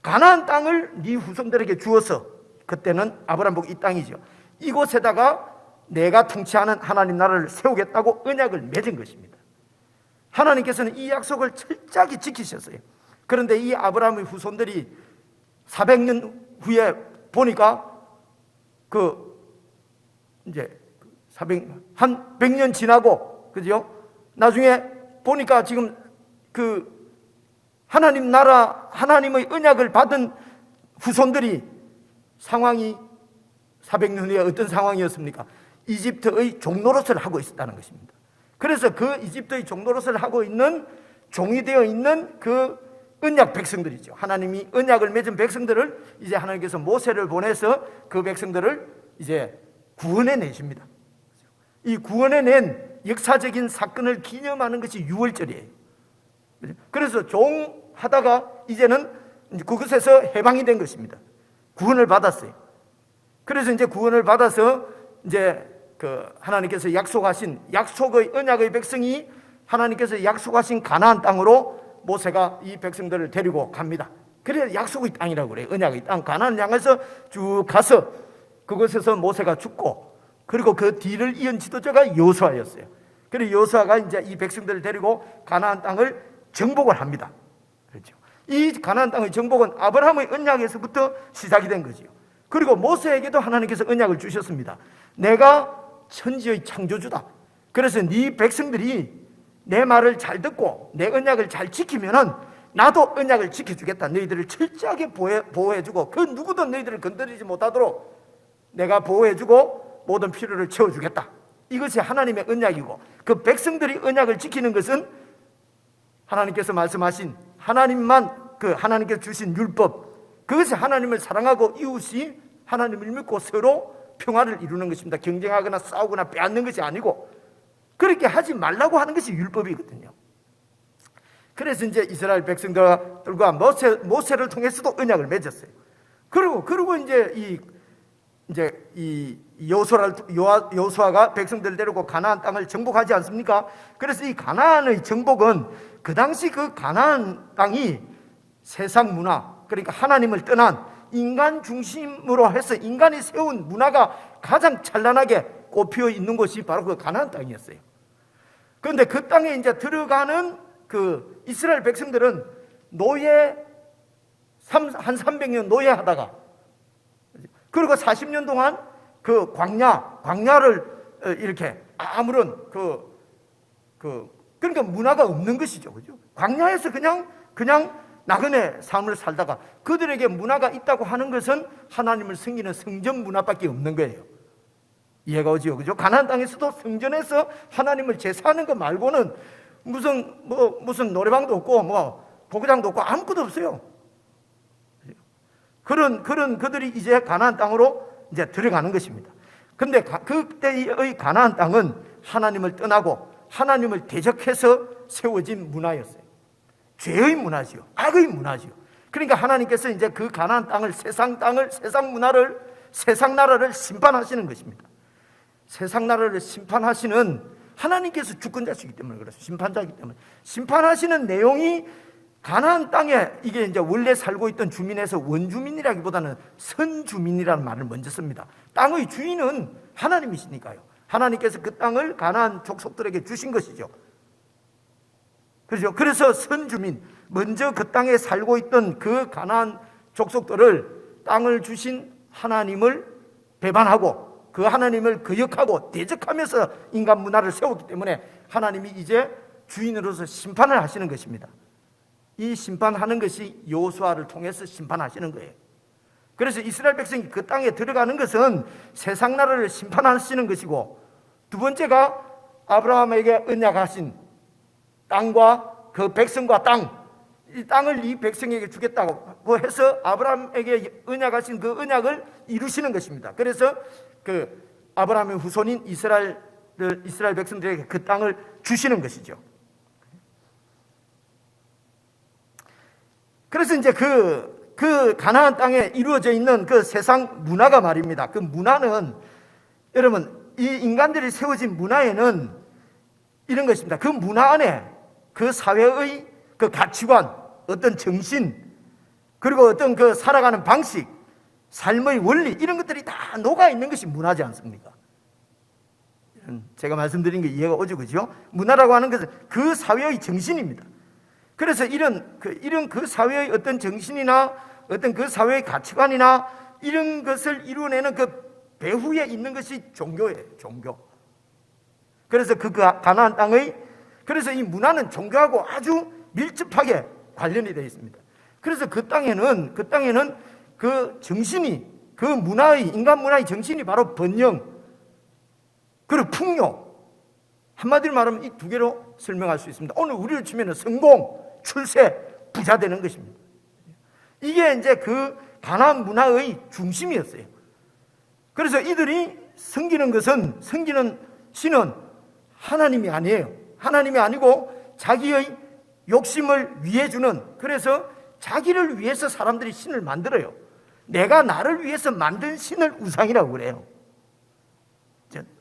가나안 땅을 네 후손들에게 주어서, 그때는 아브라함 복 이 땅이죠. 이곳에다가 내가 통치하는 하나님 나라를 세우겠다고 언약을 맺은 것입니다. 하나님께서는 이 약속을 철저하게 지키셨어요. 그런데 이 아브라함의 후손들이 400년 후에 보니까 이제 한 100년 지나고, 그죠? 나중에 보니까 지금 하나님 나라, 하나님의 언약을 받은 후손들이 상황이 400년 후에 어떤 상황이었습니까? 이집트의 종노릇을 하고 있었다는 것입니다. 그래서 그 이집트의 종노릇을 하고 있는, 종이 되어 있는 그 언약 백성들이죠. 하나님이 언약을 맺은 백성들을 이제 하나님께서 모세를 보내서 그 백성들을 이제 구원해 내십니다. 이 구원해 낸 역사적인 사건을 기념하는 것이 유월절이에요. 그래서 종하다가 이제는 그것에서 해방이 된 것입니다. 구원을 받았어요. 그래서 이제 구원을 받아서 이제 하나님께서 약속하신 약속의 언약의 백성이 하나님께서 약속하신 가나안 땅으로 모세가 이 백성들을 데리고 갑니다. 그래서 약속의 땅이라고 그래요. 언약의 땅, 가나안을 향해서 쭉 가서 그곳에서 모세가 죽고, 그리고 그 뒤를 이은 지도자가 여호수아였어요. 그리고 여호수아가 이제 이 백성들을 데리고 가나안 땅을 정복을 합니다. 그렇죠. 이 가나안 땅의 정복은 아브라함의 언약에서부터 시작이 된 거지요. 그리고 모세에게도 하나님께서 언약을 주셨습니다. 내가 천지의 창조주다. 그래서 네 백성들이 내 말을 잘 듣고 내 언약을 잘 지키면은 나도 언약을 지켜주겠다. 너희들을 철저하게 보호해주고 그 누구도 너희들을 건드리지 못하도록 내가 보호해주고 모든 필요를 채워주겠다. 이것이 하나님의 언약이고, 그 백성들이 언약을 지키는 것은 하나님께서 말씀하신 하나님께서 주신 율법, 그것이 하나님을 사랑하고 이웃이 하나님을 믿고 서로 평화를 이루는 것입니다. 경쟁하거나 싸우거나 빼앗는 것이 아니고 그렇게 하지 말라고 하는 것이 율법이거든요. 그래서 이제 이스라엘 백성들과 모세를 통해서도 언약을 맺었어요. 그리고 이제 이 여호수아가 백성들을 데리고 가나안 땅을 정복하지 않습니까? 그래서 이 가나안의 정복은 그 당시 그 가나안 땅이 세상 문화, 그러니까 하나님을 떠난 인간 중심으로 해서 인간이 세운 문화가 가장 찬란하게 꽃피어 있는 곳이 바로 그 가나안 땅이었어요. 그런데 그 땅에 이제 들어가는 그 이스라엘 백성들은 한 300년 노예하다가, 그리고 40년 동안 그 광야를 이렇게 아무런 그러니까 문화가 없는 것이죠. 그죠? 광야에서 그냥 나그네 삶을 살다가 그들에게 문화가 있다고 하는 것은 하나님을 섬기는 성전 문화밖에 없는 거예요. 이해가 오지요? 그죠? 가나안 땅에서도 성전에서 하나님을 제사하는 것 말고는 무슨 노래방도 없고 복장도 없고 아무것도 없어요. 그런 그들이 이제 가나안 땅으로 이제 들어가는 것입니다. 근데 그때의 가나안 땅은 하나님을 떠나고 하나님을 대적해서 세워진 문화였어요. 죄의 문화지요. 악의 문화지요. 그러니까 하나님께서 이제 그 가나안 땅을, 세상 문화를, 세상 나라를 심판하시는 것입니다. 세상 나라를 심판하시는 하나님께서 주권자시기 때문에 그렇습니다. 심판자이기 때문에. 심판하시는 내용이 가나안 땅에 이게 이제 원래 살고 있던 주민에서 원주민이라기보다는 선주민이라는 말을 먼저 씁니다. 땅의 주인은 하나님이시니까요. 하나님께서 그 땅을 가나안 족속들에게 주신 것이죠. 그렇죠? 그래서 선주민, 먼저 그 땅에 살고 있던 그 가나안 족속들을 땅을 주신 하나님을 배반하고 그 하나님을 거역하고 대적하면서 인간 문화를 세웠기 때문에 하나님이 이제 주인으로서 심판을 하시는 것입니다. 이 심판하는 것이 여호수아를 통해서 심판하시는 거예요. 그래서 이스라엘 백성이 그 땅에 들어가는 것은 세상 나라를 심판하시는 것이고, 두 번째가 아브라함에게 언약하신 땅과 그 백성과 이 땅을 이 백성에게 주겠다고 해서 아브라함에게 언약하신 그 언약을 이루시는 것입니다. 그래서 그 아브라함의 후손인 이스라엘 백성들에게 그 땅을 주시는 것이죠. 그래서 이제 그 가나안 땅에 이루어져 있는 그 세상 문화가 말입니다. 그 문화는, 여러분, 이 인간들이 세워진 문화에는 이런 것입니다. 그 문화 안에 그 사회의 그 가치관, 어떤 정신, 그리고 어떤 그 살아가는 방식, 삶의 원리, 이런 것들이 다 녹아 있는 것이 문화지 않습니까? 제가 말씀드린 게 이해가 오죠, 그죠? 문화라고 하는 것은 그 사회의 정신입니다. 그래서 이런 그 사회의 어떤 정신이나 어떤 그 사회의 가치관이나 이런 것을 이루어내는 그 배후에 있는 것이 종교예요, 종교. 그래서 그 가나안 땅의, 그래서 이 문화는 종교하고 아주 밀접하게 관련이 되어 있습니다. 그래서 그 땅에는 그 정신이, 그 문화의, 인간 문화의 정신이 바로 번영, 그리고 풍요. 한마디로 말하면 이 두 개로 설명할 수 있습니다. 오늘 우리를 치면 성공, 출세, 부자 되는 것입니다. 이게 이제 그 가나안 문화의 중심이었어요. 그래서 이들이 섬기는 신은 하나님이 아니에요. 하나님이 아니고 자기의 욕심을 위해 주는, 그래서 자기를 위해서 사람들이 신을 만들어요. 내가 나를 위해서 만든 신을 우상이라고 그래요.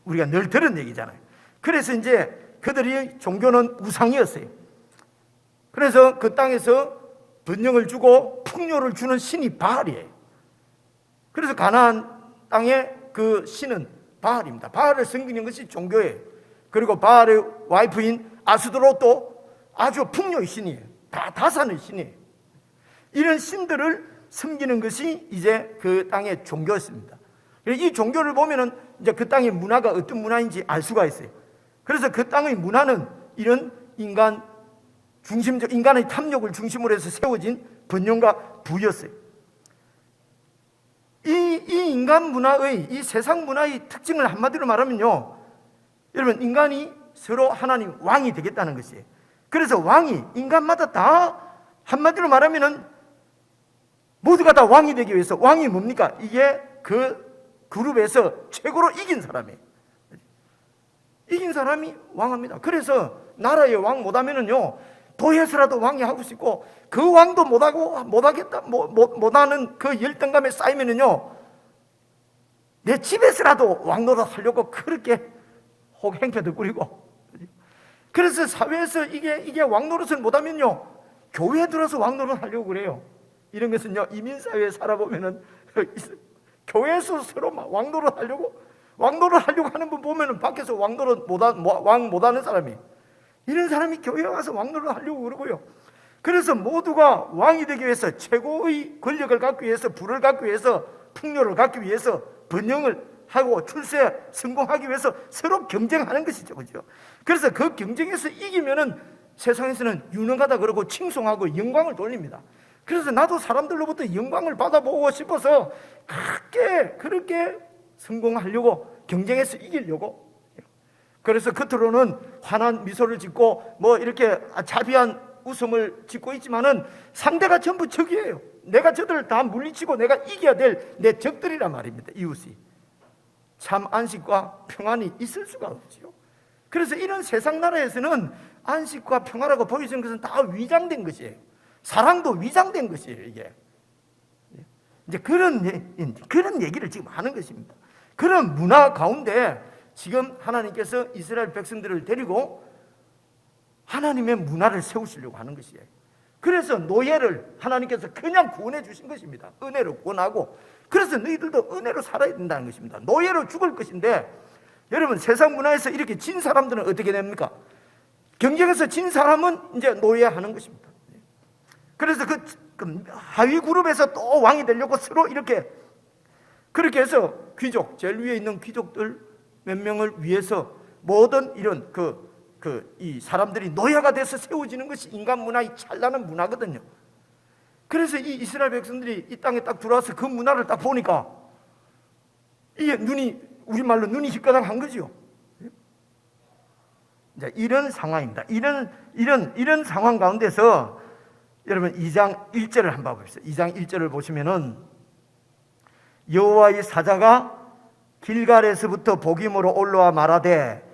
우리가 늘 들은 얘기잖아요. 그래서 이제 그들이 종교는 우상이었어요. 그래서 그 땅에서 번영을 주고 풍요를 주는 신이 바알이에요. 그래서 가나안 땅의 그 신은 바알입니다. 바알을 섬기는 것이 종교예요. 그리고 바알의 와이프인 아스도롯도 아주 풍요의 신이에요. 다산의 신이에요. 이런 신들을 섬기는 것이 이제 그 땅의 종교였습니다. 이 종교를 보면은 이제 그 땅의 문화가 어떤 문화인지 알 수가 있어요. 그래서 그 땅의 문화는 이런 인간의 탐욕을 중심으로 해서 세워진 번영과 부였어요. 이 인간 문화의, 이 세상 문화의 특징을 한마디로 말하면요, 여러분, 인간이 서로 하나님 왕이 되겠다는 것이에요. 그래서 왕이 인간마다 다 한마디로 말하면은 모두가 다 왕이 되기 위해서, 왕이 뭡니까? 이게 그 그룹에서 최고로 이긴 사람이에요. 이긴 사람이 왕합니다. 그래서 나라의 왕 못하면은요, 도에서라도 왕이 하고 싶고, 그 왕도 못하는 그 열등감에 쌓이면은요, 내 집에서라도 왕 노릇 하려고 그렇게 혹 행패도 꾸리고. 그래서 사회에서 이게 왕 노릇을 못하면요, 교회에 들어서 왕 노릇 하려고 그래요. 이런 것은요, 이민사회에 살아보면은 교회에서 서로 왕 노릇 하려고 하는 분 보면은 밖에서 왕 못하는 사람이, 이런 사람이 교회에 와서 왕 노릇 하려고 그러고요. 그래서 모두가 왕이 되기 위해서, 최고의 권력을 갖기 위해서, 부를 갖기 위해서, 풍요를 갖기 위해서, 번영을 하고 출세에 성공하기 위해서 서로 경쟁하는 것이죠. 그죠? 그래서 그 경쟁에서 이기면은 세상에서는 유능하다 그러고 칭송하고 영광을 돌립니다. 그래서 나도 사람들로부터 영광을 받아보고 싶어서 그렇게 성공하려고, 경쟁에서 이기려고. 그래서 겉으로는 환한 미소를 짓고 뭐 이렇게 자비한 웃음을 짓고 있지만은 상대가 전부 적이에요. 내가 저들을 다 물리치고 내가 이겨야 될 내 적들이란 말입니다. 이웃이. 참 안식과 평안이 있을 수가 없지요. 그래서 이런 세상 나라에서는 안식과 평화라고 보여지는 것은 다 위장된 것이에요. 사랑도 위장된 것이에요. 이게 이제 그런 얘기를 지금 하는 것입니다. 그런 문화 가운데 지금 하나님께서 이스라엘 백성들을 데리고 하나님의 문화를 세우시려고 하는 것이에요. 그래서 노예를 하나님께서 그냥 구원해 주신 것입니다. 은혜로 구원하고, 그래서 너희들도 은혜로 살아야 된다는 것입니다. 노예로 죽을 것인데, 여러분, 세상 문화에서 이렇게 진 사람들은 어떻게 됩니까? 경쟁에서 진 사람은 이제 노예하는 것입니다. 그래서 그 하위 그룹에서 또 왕이 되려고 서로 그렇게 해서 귀족, 제일 위에 있는 귀족들 몇 명을 위해서 모든 이런 이 사람들이 노예가 돼서 세워지는 것이 인간 문화의 찬란한 문화거든요. 그래서 이 이스라엘 백성들이 이 땅에 딱 들어와서 그 문화를 딱 보니까 이게 우리말로 눈이 휘까당한 거죠. 이제 이런 상황입니다. 이런 상황 가운데서 여러분 2장 1절을 한번 봅시다. 2장 1절을 보시면은 여호와의 사자가 길갈에서부터 복임으로 올라와 말하되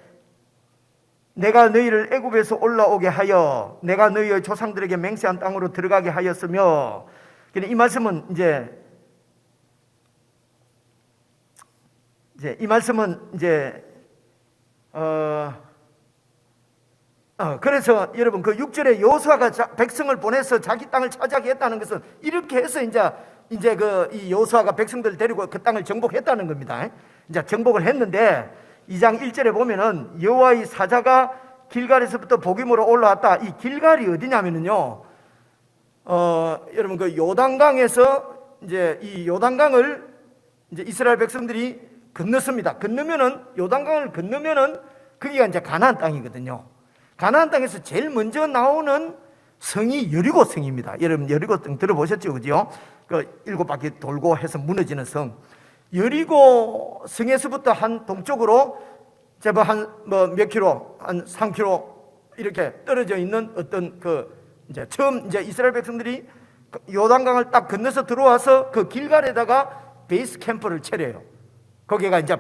내가 너희를 애굽에서 올라오게 하여 내가 너희의 조상들에게 맹세한 땅으로 들어가게 하였으며, 이 말씀은 그래서 여러분 그 6절에 여호수아가 백성을 보내서 자기 땅을 차지하게 했다는 것은 이렇게 해서 이제 이 여호수아가 백성들을 데리고 그 땅을 정복했다는 겁니다. 이제 정복을 했는데 2장 1절에 보면은 여호와의 사자가 길갈에서부터 복임으로 올라왔다. 이 길갈이 어디냐면은요, 여러분 그 요단강에서 이제 이 요단강을 이제 이스라엘 백성들이 건넜습니다. 요단강을 건너면은 거기가 이제 가나안 땅이거든요. 가나안 땅에서 제일 먼저 나오는 성이 여리고 성입니다. 여러분 여리고 땅 들어보셨죠, 그죠? 그 7바퀴 돌고 해서 무너지는 성. 여리고 성에서부터 한 동쪽으로 제발 몇 킬로, 한 3킬로 이렇게 떨어져 있는 어떤 처음 이스라엘 백성들이 요단강을 딱 건너서 들어와서 그 길갈에다가 베이스 캠프를 차려요. 거기가 이제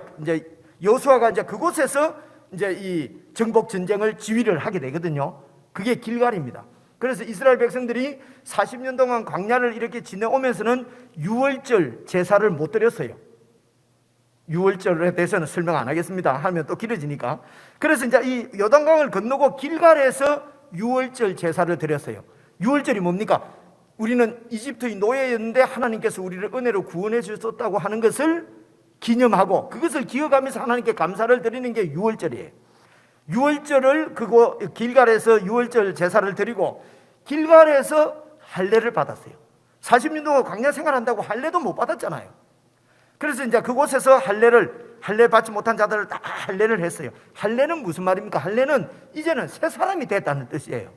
여호수아가 그곳에서 이 정복 전쟁을 지휘를 하게 되거든요. 그게 길갈입니다. 그래서 이스라엘 백성들이 40년 동안 광야를 이렇게 지내오면서는 유월절 제사를 못 드렸어요. 유월절에 대해서는 설명 안 하겠습니다. 하면 또 길어지니까. 그래서 이제 이 요단강을 건너고 길갈에서 유월절 제사를 드렸어요. 유월절이 뭡니까? 우리는 이집트의 노예였는데 하나님께서 우리를 은혜로 구원해 주셨다고 하는 것을 기념하고 그것을 기억하면서 하나님께 감사를 드리는 게 유월절이에요. 유월절을 길갈에서 유월절 제사를 드리고 길갈에서 할례를 받았어요. 40년 광야 생활한다고 할례도 못 받았잖아요. 그래서 이제 그곳에서 할례 받지 못한 자들을 다 할례를 했어요. 할례는 무슨 말입니까? 할례는 이제는 새 사람이 됐다는 뜻이에요.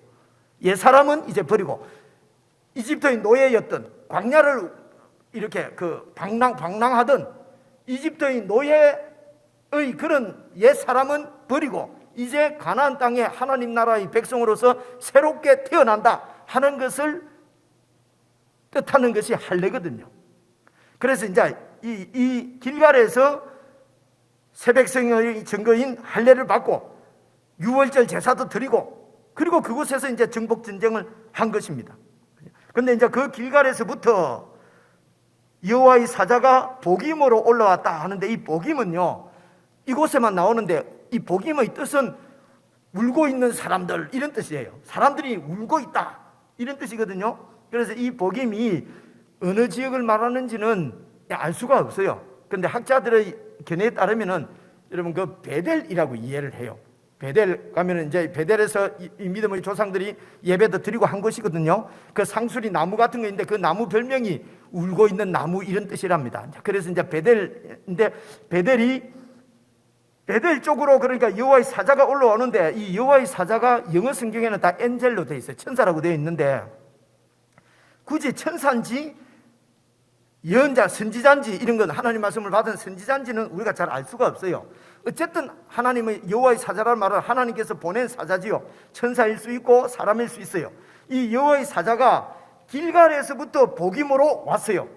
옛 사람은 이제 버리고 이집트의 노예였던, 광야를 이렇게 방랑하던 이집트의 노예의 그런 옛 사람은 버리고 이제 가나안 땅에 하나님 나라의 백성으로서 새롭게 태어난다 하는 것을 뜻하는 것이 할례거든요. 그래서 이제 이 길갈에서 새 백성의 증거인 할례를 받고 유월절 제사도 드리고, 그리고 그곳에서 이제 정복 전쟁을 한 것입니다. 그런데 이제 그 길갈에서부터 여호와의 사자가 복임으로 올라왔다 하는데, 이 복임은요 이곳에만 나오는데, 이 복임의 뜻은 울고 있는 사람들 이런 뜻이에요. 사람들이 울고 있다 이런 뜻이거든요. 그래서 이 복임이 어느 지역을 말하는지는 알 수가 없어요. 그런데 학자들의 견해에 따르면은 여러분 그 베델이라고 이해를 해요. 베델 가면은 이제 베델에서 이 믿음의 조상들이 예배도 드리고 한 곳이거든요. 그 상수리 나무 같은 거 있는데 그 나무 별명이 울고 있는 나무 이런 뜻이랍니다. 그래서 이제 베델인데, 베델 쪽으로 그러니까 여호와의 사자가 올라오는데, 이 여호와의 사자가 영어 성경에는 다 엔젤로 되어 있어요. 천사라고 되어 있는데, 굳이 천사인지 예언자, 선지자인지 이런 건, 하나님 말씀을 받은 선지자인지는 우리가 잘 알 수가 없어요. 어쨌든 하나님의 여호와의 사자라는 말은 하나님께서 보낸 사자지요. 천사일 수 있고 사람일 수 있어요. 이 여호와의 사자가 길갈에서부터 복임으로 왔어요.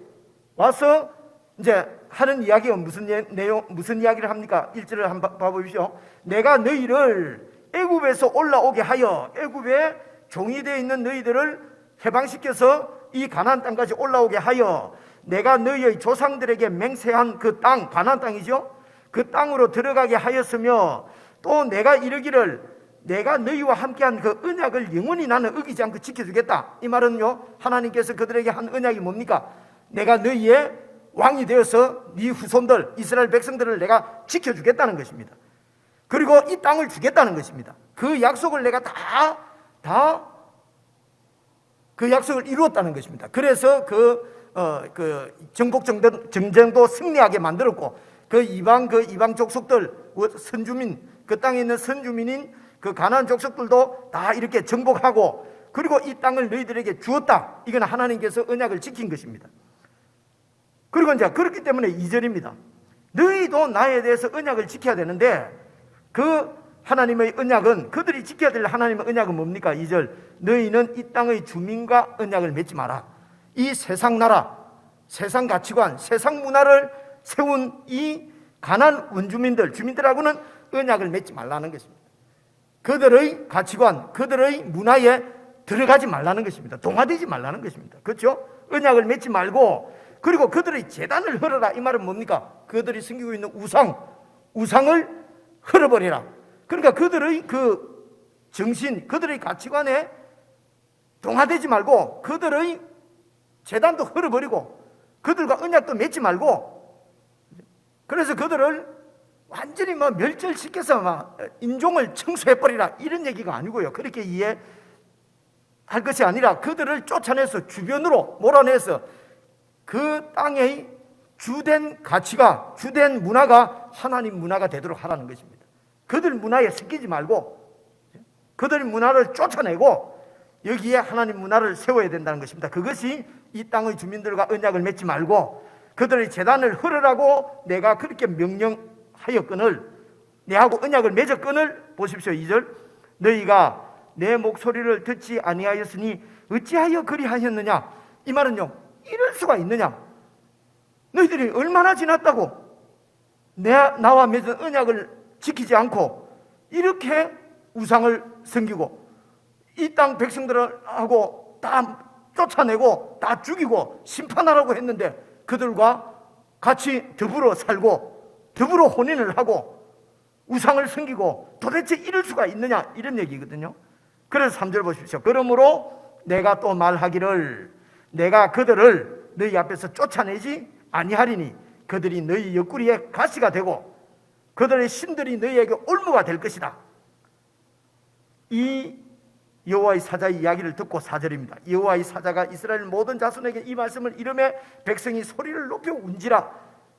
와서 이제 하는 이야기가 무슨 이야기를 합니까? 1절을 한번 봐보십시오. 내가 너희를 애굽에서 올라오게 하여, 애굽에 종이 되어 있는 너희들을 해방시켜서 이 가나안 땅까지 올라오게 하여 내가 너희의 조상들에게 맹세한 그 땅, 가나안 땅이죠. 그 땅으로 들어가게 하였으며, 또 내가 이르기를 내가 너희와 함께한 그 언약을 영원히 나는 어기지 않고 지켜주겠다. 이 말은요, 하나님께서 그들에게 한 언약이 뭡니까? 내가 너희의 왕이 되어서 네 후손들 이스라엘 백성들을 내가 지켜주겠다는 것입니다. 그리고 이 땅을 주겠다는 것입니다. 그 약속을 내가 다 그 약속을 이루었다는 것입니다. 그래서 정복 전쟁도 승리하게 만들었고, 그 이방 족속들, 선주민, 그 땅에 있는 선주민인 그 가나안 족속들도 다 이렇게 정복하고, 그리고 이 땅을 너희들에게 주었다. 이건 하나님께서 언약을 지킨 것입니다. 그리고 이제 그렇기 때문에 2절입니다. 너희도 나에 대해서 언약을 지켜야 되는데, 그 하나님의 언약은, 그들이 지켜야 될 하나님의 언약은 뭡니까? 2절, 너희는 이 땅의 주민과 언약을 맺지 마라. 이 세상 나라, 세상 가치관, 세상 문화를 세운 이 가나안 원주민들, 주민들하고는 언약을 맺지 말라는 것입니다. 그들의 가치관, 그들의 문화에 들어가지 말라는 것입니다. 동화되지 말라는 것입니다. 그렇죠? 언약을 맺지 말고, 그리고 그들의 제단을 헐어라. 이 말은 뭡니까? 그들이 섬기고 있는 우상을 헐어버리라. 그러니까 그들의 그 정신, 그들의 가치관에 동화되지 말고, 그들의 제단도 헐어버리고, 그들과 언약도 맺지 말고, 그래서 그들을 완전히 멸절시켜서 인종을 청소해버리라. 이런 얘기가 아니고요. 그렇게 이해할 것이 아니라, 그들을 쫓아내서 주변으로 몰아내서 그 땅의 주된 가치가, 주된 문화가 하나님 문화가 되도록 하라는 것입니다. 그들 문화에 섞이지 말고 그들 문화를 쫓아내고 여기에 하나님 문화를 세워야 된다는 것입니다. 그것이 이 땅의 주민들과 언약을 맺지 말고 그들의 제단을 헐으라고 내가 그렇게 명령하였거늘, 내하고 언약을 맺었거늘, 보십시오. 2절, 너희가 내 목소리를 듣지 아니하였으니 어찌하여 그리하였느냐. 이 말은요, 이럴 수가 있느냐. 너희들이 얼마나 지났다고 나와 맺은 언약을 지키지 않고 이렇게 우상을 섬기고 이 땅 백성들하고 다 쫓아내고 다 죽이고 심판하라고 했는데, 그들과 같이 더불어 살고 더불어 혼인을 하고 우상을 섬기고 도대체 이럴 수가 있느냐, 이런 얘기거든요. 그래서 3절 보십시오. 그러므로 내가 또 말하기를 내가 그들을 너희 앞에서 쫓아내지 아니하리니 그들이 너희 옆구리에 가시가 되고 그들의 신들이 너희에게 올무가 될 것이다. 이 여호와의 사자의 이야기를 듣고 4절입니다. 여호와의 사자가 이스라엘 모든 자손에게 이 말씀을 이름에 백성이 소리를 높여 운지라.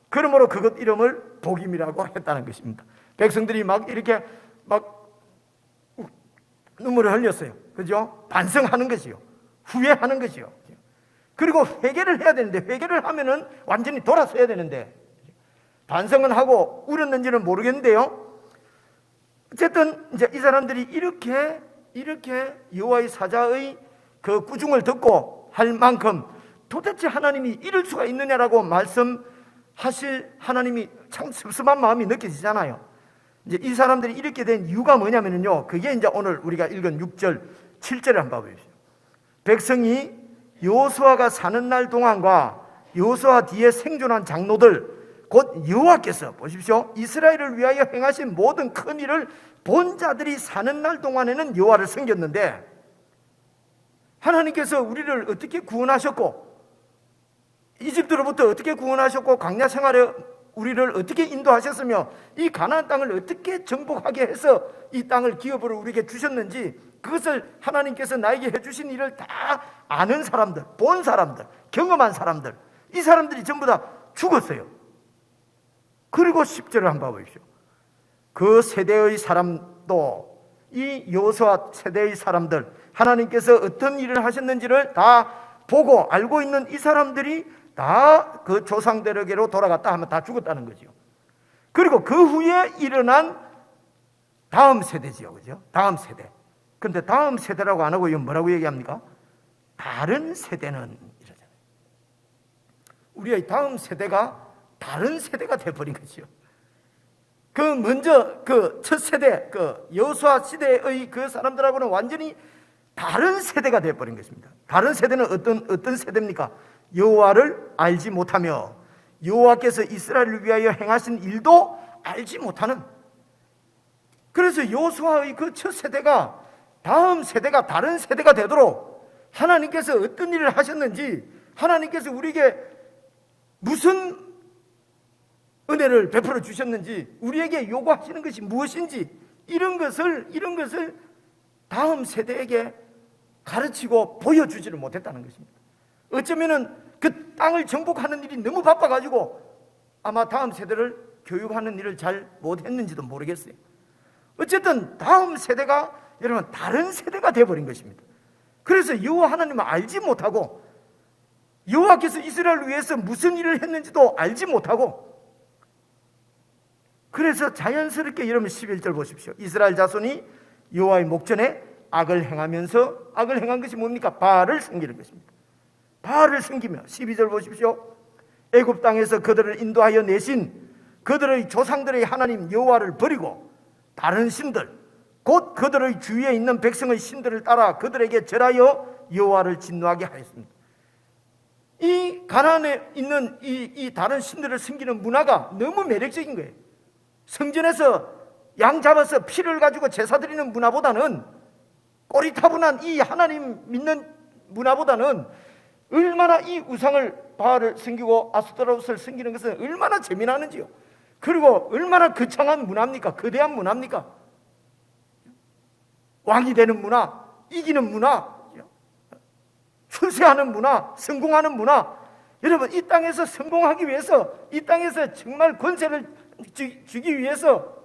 그러므로 그것 이름을 복임이라고 했다는 것입니다. 백성들이 막 이렇게 막 눈물을 흘렸어요. 그죠? 반성하는 것이요. 후회하는 것이요. 그리고 회개를 해야 되는데, 회개를 하면은 완전히 돌아서야 되는데, 반성은 하고 울었는지는 모르겠는데요. 어쨌든 이제 이 사람들이 이렇게 여호와의 사자의 그 꾸중을 듣고 할 만큼 도대체 하나님이 이럴 수가 있느냐라고 말씀하실 하나님이 참 섭섭한 마음이 느껴지잖아요. 이제 이 사람들이 이렇게 된 이유가 뭐냐면요, 그게 이제 오늘 우리가 읽은 6절, 7절을 한번 봐보십시오. 백성이 여호수아가 사는 날 동안과 여호수아 뒤에 생존한 장로들, 곧 여호와께서 보십시오, 이스라엘을 위하여 행하신 모든 큰 일을 본 자들이 사는 날 동안에는 여호와를 섬겼는데, 하나님께서 우리를 어떻게 구원하셨고, 이집트로부터 어떻게 구원하셨고, 광야 생활에 우리를 어떻게 인도하셨으며, 이 가나안 땅을 어떻게 정복하게 해서 이 땅을 기업으로 우리에게 주셨는지, 그것을 하나님께서 나에게 해주신 일을 다 아는 사람들, 본 사람들, 경험한 사람들, 이 사람들이 전부 다 죽었어요. 그리고 10절을 한번 봐보십시오. 그 세대의 사람도, 이 여호수아 세대의 사람들, 하나님께서 어떤 일을 하셨는지를 다 보고 알고 있는 이 사람들이 다 그 조상들에게로 돌아갔다 하면 다 죽었다는 거죠. 그리고 그 후에 일어난 다음 세대지요, 그죠? 다음 세대. 근데 다음 세대라고 안 하고 이건 뭐라고 얘기합니까? 다른 세대는 이러잖아요. 우리의 다음 세대가 다른 세대가 되어버린 거죠. 그 먼저 그 첫 세대, 그 여호수아 시대의 그 사람들하고는 완전히 다른 세대가 되어버린 것입니다. 다른 세대는 어떤 세대입니까? 여호와를 알지 못하며 여호와께서 이스라엘을 위하여 행하신 일도 알지 못하는. 그래서 여호수아의 그 첫 세대가 다음 세대가 다른 세대가 되도록 하나님께서 어떤 일을 하셨는지, 하나님께서 우리에게 무슨 은혜를 베풀어 주셨는지, 우리에게 요구하시는 것이 무엇인지, 이런 것을 다음 세대에게 가르치고 보여주지를 못했다는 것입니다. 어쩌면은 그 땅을 정복하는 일이 너무 바빠가지고 아마 다음 세대를 교육하는 일을 잘 못했는지도 모르겠어요. 어쨌든 다음 세대가 여러분 다른 세대가 되어버린 것입니다. 그래서 여호와 하나님을 알지 못하고, 여호와께서 이스라엘을 위해서 무슨 일을 했는지도 알지 못하고, 그래서 자연스럽게 여러분 11절 보십시오. 이스라엘 자손이 여호와의 목전에 악을 행하면서, 악을 행한 것이 뭡니까? 바알을 섬기는 것입니다. 바알을 섬기며, 12절 보십시오. 애굽 땅에서 그들을 인도하여 내신 그들의 조상들의 하나님 여호와를 버리고 다른 신들, 곧 그들의 주위에 있는 백성의 신들을 따라 그들에게 절하여 여호와를 진노하게 하였습니다. 이 가나안에 있는 이 다른 신들을 섬기는 문화가 너무 매력적인 거예요. 성전에서 양 잡아서 피를 가지고 제사 드리는 문화보다는, 꼬리타분한 이 하나님 믿는 문화보다는 얼마나 이 우상을, 바알을 섬기고 아스타롯을 섬기는 것은 얼마나 재미나는지요. 그리고 얼마나 거창한 문화입니까? 거대한 문화입니까? 왕이 되는 문화, 이기는 문화, 출세하는 문화, 성공하는 문화. 여러분, 이 땅에서 성공하기 위해서, 이 땅에서 정말 권세를 주기 위해서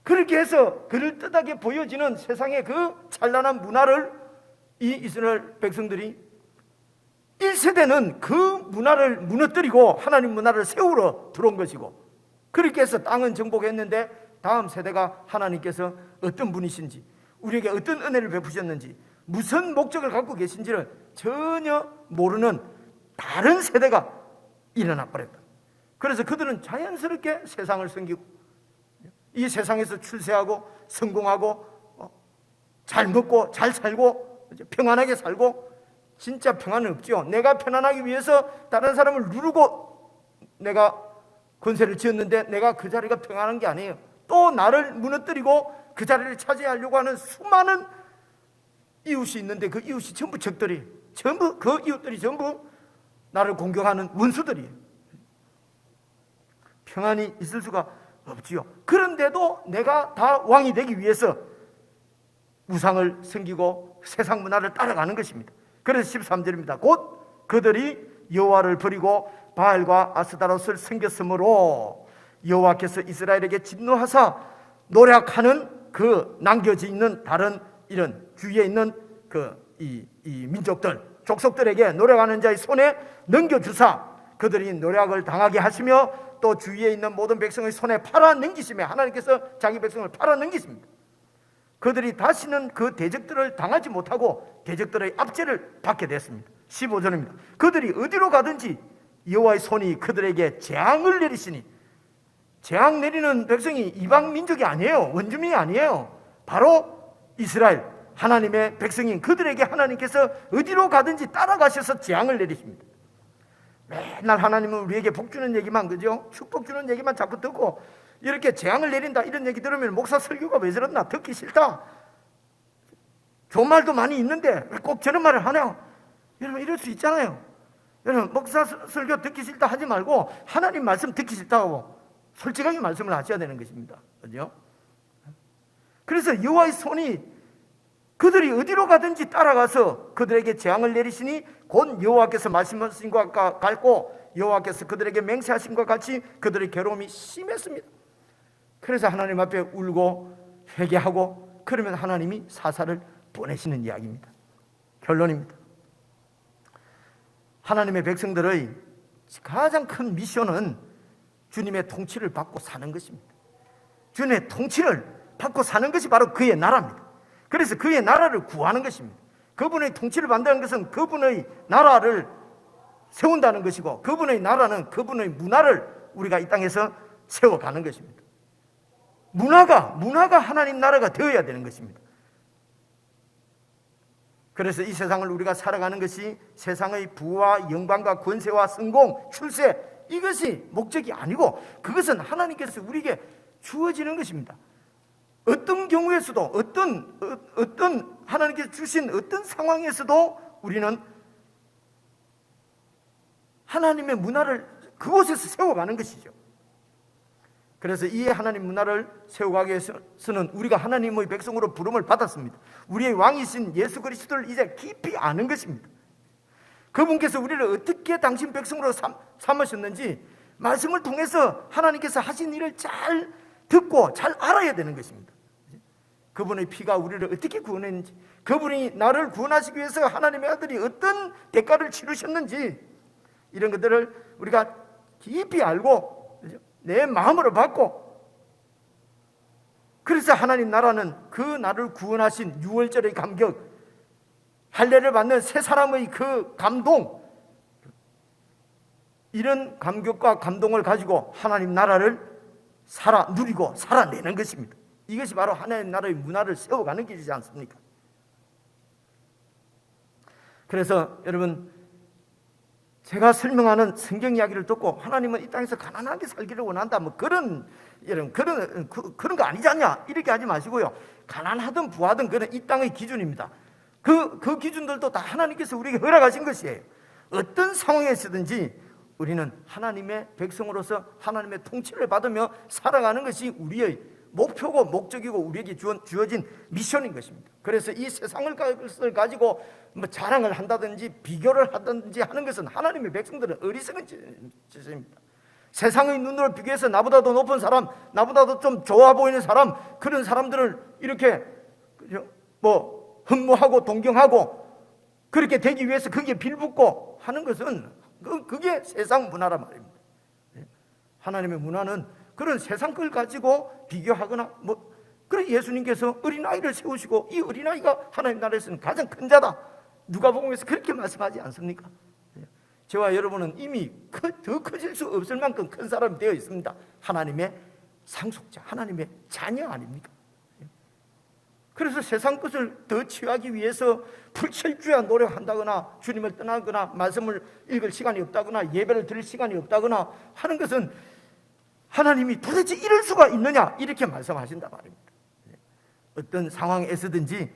그렇게 해서 그럴듯하게 보여지는 세상의 그 찬란한 문화를 이 이스라엘 백성들이, 1세대는 그 문화를 무너뜨리고 하나님 문화를 세우러 들어온 것이고, 그렇게 해서 땅은 정복했는데 다음 세대가 하나님께서 어떤 분이신지, 우리에게 어떤 은혜를 베푸셨는지, 무슨 목적을 갖고 계신지를 전혀 모르는 다른 세대가 일어나 버렸다. 그래서 그들은 자연스럽게 세상을 섬기고, 이 세상에서 출세하고 성공하고 잘 먹고 잘 살고 평안하게 살고, 진짜 평안은 없죠. 내가 편안하기 위해서 다른 사람을 누르고 내가 권세를 지었는데 내가 그 자리가 평안한 게 아니에요. 또 나를 무너뜨리고 그 자리를 차지하려고 하는 수많은 이웃이 있는데, 그 이웃이 전부 적들이, 전부 그 이웃들이 전부 나를 공격하는 원수들이에요. 평안이 있을 수가 없지요. 그런데도 내가 다 왕이 되기 위해서 우상을 섬기고 세상 문화를 따라가는 것입니다. 그래서 13절입니다. 곧 그들이 여호와를 버리고 바알과 아스다롯을 섬겼으므로 여호와께서 이스라엘에게 진노하사 노력하는 그 남겨져 있는 다른 이런 주위에 있는 이 민족들, 족속들에게 노력하는 자의 손에 넘겨주사 그들이 노력을 당하게 하시며 또 주위에 있는 모든 백성의 손에 팔아 넘기시며 하나님께서 자기 백성을 팔아 넘기십니다. 그들이 다시는 그 대적들을 당하지 못하고 대적들의 압제를 받게 됐습니다. 15절입니다. 그들이 어디로 가든지 여호와의 손이 그들에게 재앙을 내리시니, 재앙 내리는 백성이 이방 민족이 아니에요. 원주민이 아니에요. 바로 이스라엘 하나님의 백성인 그들에게 하나님께서 어디로 가든지 따라가셔서 재앙을 내리십니다. 맨날 하나님은 우리에게 복 주는 얘기만, 그죠? 축복 주는 얘기만 자꾸 듣고 이렇게 재앙을 내린다 이런 얘기 들으면 목사 설교가 왜 저랬나, 듣기 싫다, 좋은 말도 많이 있는데 왜 꼭 저런 말을 하냐, 여러분 이럴 수 있잖아요. 여러분 목사 설교 듣기 싫다 하지 말고 하나님 말씀 듣기 싫다고 솔직하게 말씀을 하셔야 되는 것입니다. 그죠? 그래서 여호와의 손이 그들이 어디로 가든지 따라가서 그들에게 재앙을 내리시니 곧 여호와께서 말씀하신 것과 같고 여호와께서 그들에게 맹세하신 것 같이 그들의 괴로움이 심했습니다. 그래서 하나님 앞에 울고 회개하고 그러면 하나님이 사사를 보내시는 이야기입니다. 결론입니다. 하나님의 백성들의 가장 큰 미션은 주님의 통치를 받고 사는 것입니다. 주님의 통치를 받고 사는 것이 바로 그의 나라입니다. 그래서 그의 나라를 구하는 것입니다. 그분의 통치를 받는다는 것은 그분의 나라를 세운다는 것이고 그분의 나라는 그분의 문화를 우리가 이 땅에서 세워가는 것입니다. 문화가 하나님 나라가 되어야 되는 것입니다. 그래서 이 세상을 우리가 살아가는 것이 세상의 부와 영광과 권세와 성공, 출세, 이것이 목적이 아니고 그것은 하나님께서 우리에게 주어지는 것입니다. 어떤 경우에서도 어떤 하나님께서 주신 어떤 상황에서도 우리는 하나님의 문화를 그곳에서 세워가는 것이죠. 그래서 이 하나님 문화를 세워가기 위해서는 우리가 하나님의 백성으로 부름을 받았습니다. 우리의 왕이신 예수 그리스도를 이제 깊이 아는 것입니다. 그분께서 우리를 어떻게 당신 백성으로 삼으셨는지 말씀을 통해서 하나님께서 하신 일을 잘 듣고 잘 알아야 되는 것입니다. 그분의 피가 우리를 어떻게 구원했는지, 그분이 나를 구원하시기 위해서 하나님의 아들이 어떤 대가를 치르셨는지, 이런 것들을 우리가 깊이 알고 내 마음으로 받고, 그래서 하나님 나라는 그 나를 구원하신 유월절의 감격, 할례를 받는 새 사람의 그 감동, 이런 감격과 감동을 가지고 하나님 나라를 누리고 살아내는 것입니다. 이것이 바로 하나님 나라의 문화를 세워가는 길이지 않습니까? 그래서 여러분, 제가 설명하는 성경 이야기를 듣고 하나님은 이 땅에서 가난하게 살기를 원한다, 뭐 그런 거 아니지 않냐, 이렇게 하지 마시고요. 가난하든 부하든 그건 이 땅의 기준입니다. 그 기준들도 다 하나님께서 우리에게 허락하신 것이에요. 어떤 상황에서든지 우리는 하나님의 백성으로서 하나님의 통치를 받으며 살아가는 것이 우리의 목표고 목적이고 우리에게 주어진 미션인 것입니다. 그래서 이 세상을 가지고 뭐 자랑을 한다든지 비교를 하든지 하는 것은 하나님의 백성들은 어리석은 짓입니다. 세상의 눈으로 비교해서 나보다 더 높은 사람, 나보다 더 좀 좋아 보이는 사람, 그런 사람들을 이렇게 뭐 흠모하고 동경하고 그렇게 되기 위해서 거기에 빌붙고 하는 것은 그게 세상 문화란 말입니다. 하나님의 문화는 그런 세상 걸 가지고 비교하거나 그래 예수님께서 어린아이를 세우시고 이 어린아이가 하나님 나라에서는 가장 큰 자다, 누가복음에서 그렇게 말씀하지 않습니까? 저와 여러분은 이미 더 커질 수 없을 만큼 큰 사람이 되어 있습니다. 하나님의 상속자, 하나님의 자녀 아닙니까? 그래서 세상 것을 더 취하기 위해서 불철주야 노력한다거나 주님을 떠나거나 말씀을 읽을 시간이 없다거나 예배를 드릴 시간이 없다거나 하는 것은 하나님이 도대체 이럴 수가 있느냐, 이렇게 말씀하신단 말입니다. 어떤 상황에서든지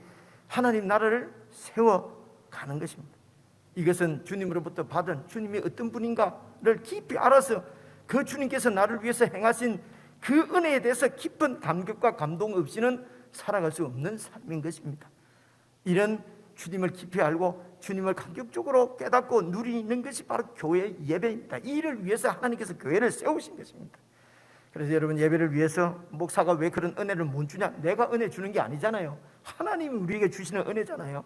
하나님 나라를 세워가는 것입니다. 이것은 주님으로부터 받은 주님이 어떤 분인가를 깊이 알아서 그 주님께서 나를 위해서 행하신 그 은혜에 대해서 깊은 감격과 감동 없이는 살아갈 수 없는 삶인 것입니다. 이런 주님을 깊이 알고 주님을 감격적으로 깨닫고 누리는 것이 바로 교회 예배입니다. 이 일을 위해서 하나님께서 교회를 세우신 것입니다. 그래서 여러분, 예배를 위해서 목사가 왜 그런 은혜를 못 주냐? 내가 은혜 주는 게 아니잖아요. 하나님이 우리에게 주시는 은혜잖아요.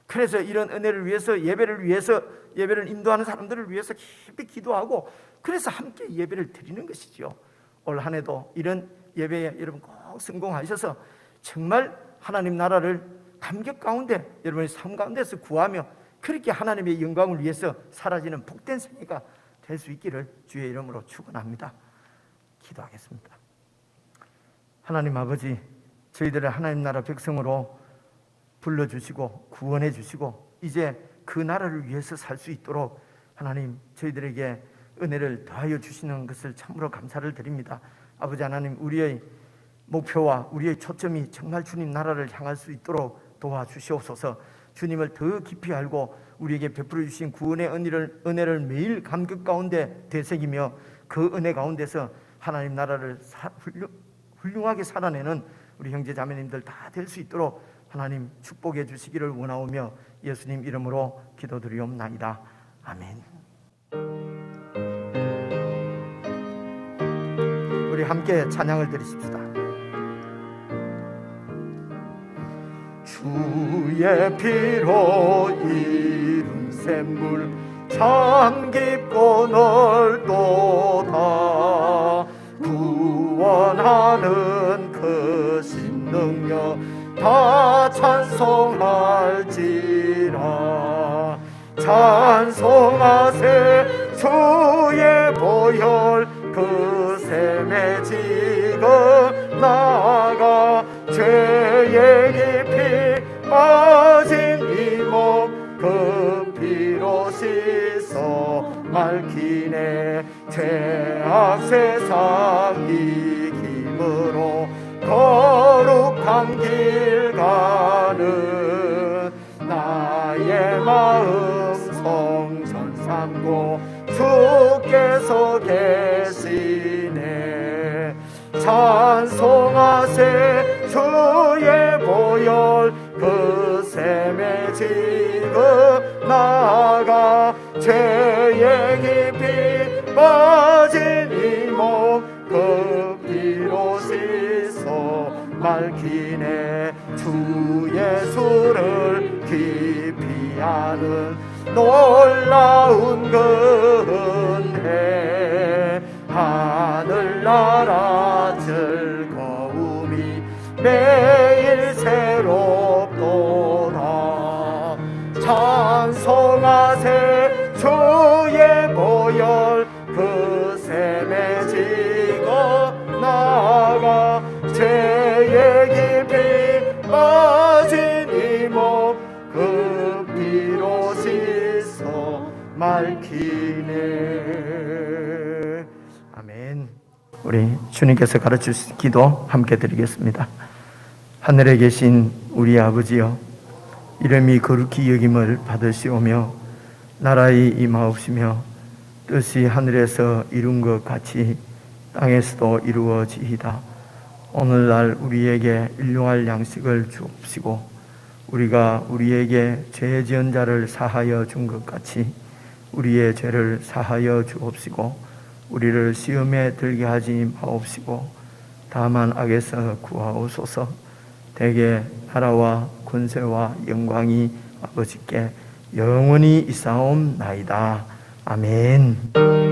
그래서 이런 은혜를 위해서, 예배를 인도하는 사람들을 위해서 깊이 기도하고, 그래서 함께 예배를 드리는 것이죠. 올 한 해도 이런 예배에 여러분 꼭 성공하셔서 정말 하나님 나라를 감격 가운데, 여러분의 삶 가운데서 구하며 그렇게 하나님의 영광을 위해서 사라지는 복된 생애가 될 수 있기를 주의 이름으로 축원합니다. 기도하겠습니다. 하나님 아버지, 저희들을 하나님 나라 백성으로 불러주시고 구원해 주시고 이제 그 나라를 위해서 살 수 있도록 하나님 저희들에게 은혜를 더하여 주시는 것을 참으로 감사를 드립니다. 아버지 하나님, 우리의 목표와 우리의 초점이 정말 주님 나라를 향할 수 있도록 도와주시옵소서. 주님을 더 깊이 알고 우리에게 베풀어 주신 구원의 은혜를 매일 감격 가운데 되새기며 그 은혜 가운데서 하나님 나라를 훌륭하게 살아내는 우리 형제 자매님들 다 될 수 있도록 하나님 축복해 주시기를 원하오며 예수님 이름으로 기도드리옵나이다. 아멘. 우리 함께 찬양을 드리십시다. 주의 피로 이룬 샘물 참 깊고 넓도다. 구원하는 그 신능력 다 찬송할지라. 찬송하세 주의 보혈 그 샘에 지금 나아가 죄의 깊이 빠진 이 몸 그 피로 씻어 맑히네. 죄악 세상 이김으로 거룩한 길 가는 나의 마음 성전 삼고 주께서 계시네. 찬송하세 주의 보혈 그 샘에 지금 나아가 죄의 깊이 빠진 이 몸 그 피로 씻어 맑히네. 주 예수를 깊이 아는 놀라운 은혜 하늘나라 즐거움이 매일 새롭도다. 찬송하세 주의 보혈 그 샘에 지고 나아가 죄의 깊이 빠진 이 몸 그 피로 씻어 맑히네. 아멘. 우리 주님께서 가르치신 기도 함께 드리겠습니다. 하늘에 계신 우리 아버지여, 이름이 거룩히 여김을 받으시오며 나라의 임하옵시며 뜻이 하늘에서 이룬 것 같이 땅에서도 이루어지이다. 오늘날 우리에게 일용할 양식을 주옵시고 우리가 우리에게 죄 지은 자를 사하여 준 것 같이 우리의 죄를 사하여 주옵시고 우리를 시험에 들게 하지 마옵시고 다만 악에서 구하옵소서. 대개 나라와 권세와 영광이 아버지께 영원히 있사옵나이다. 아멘.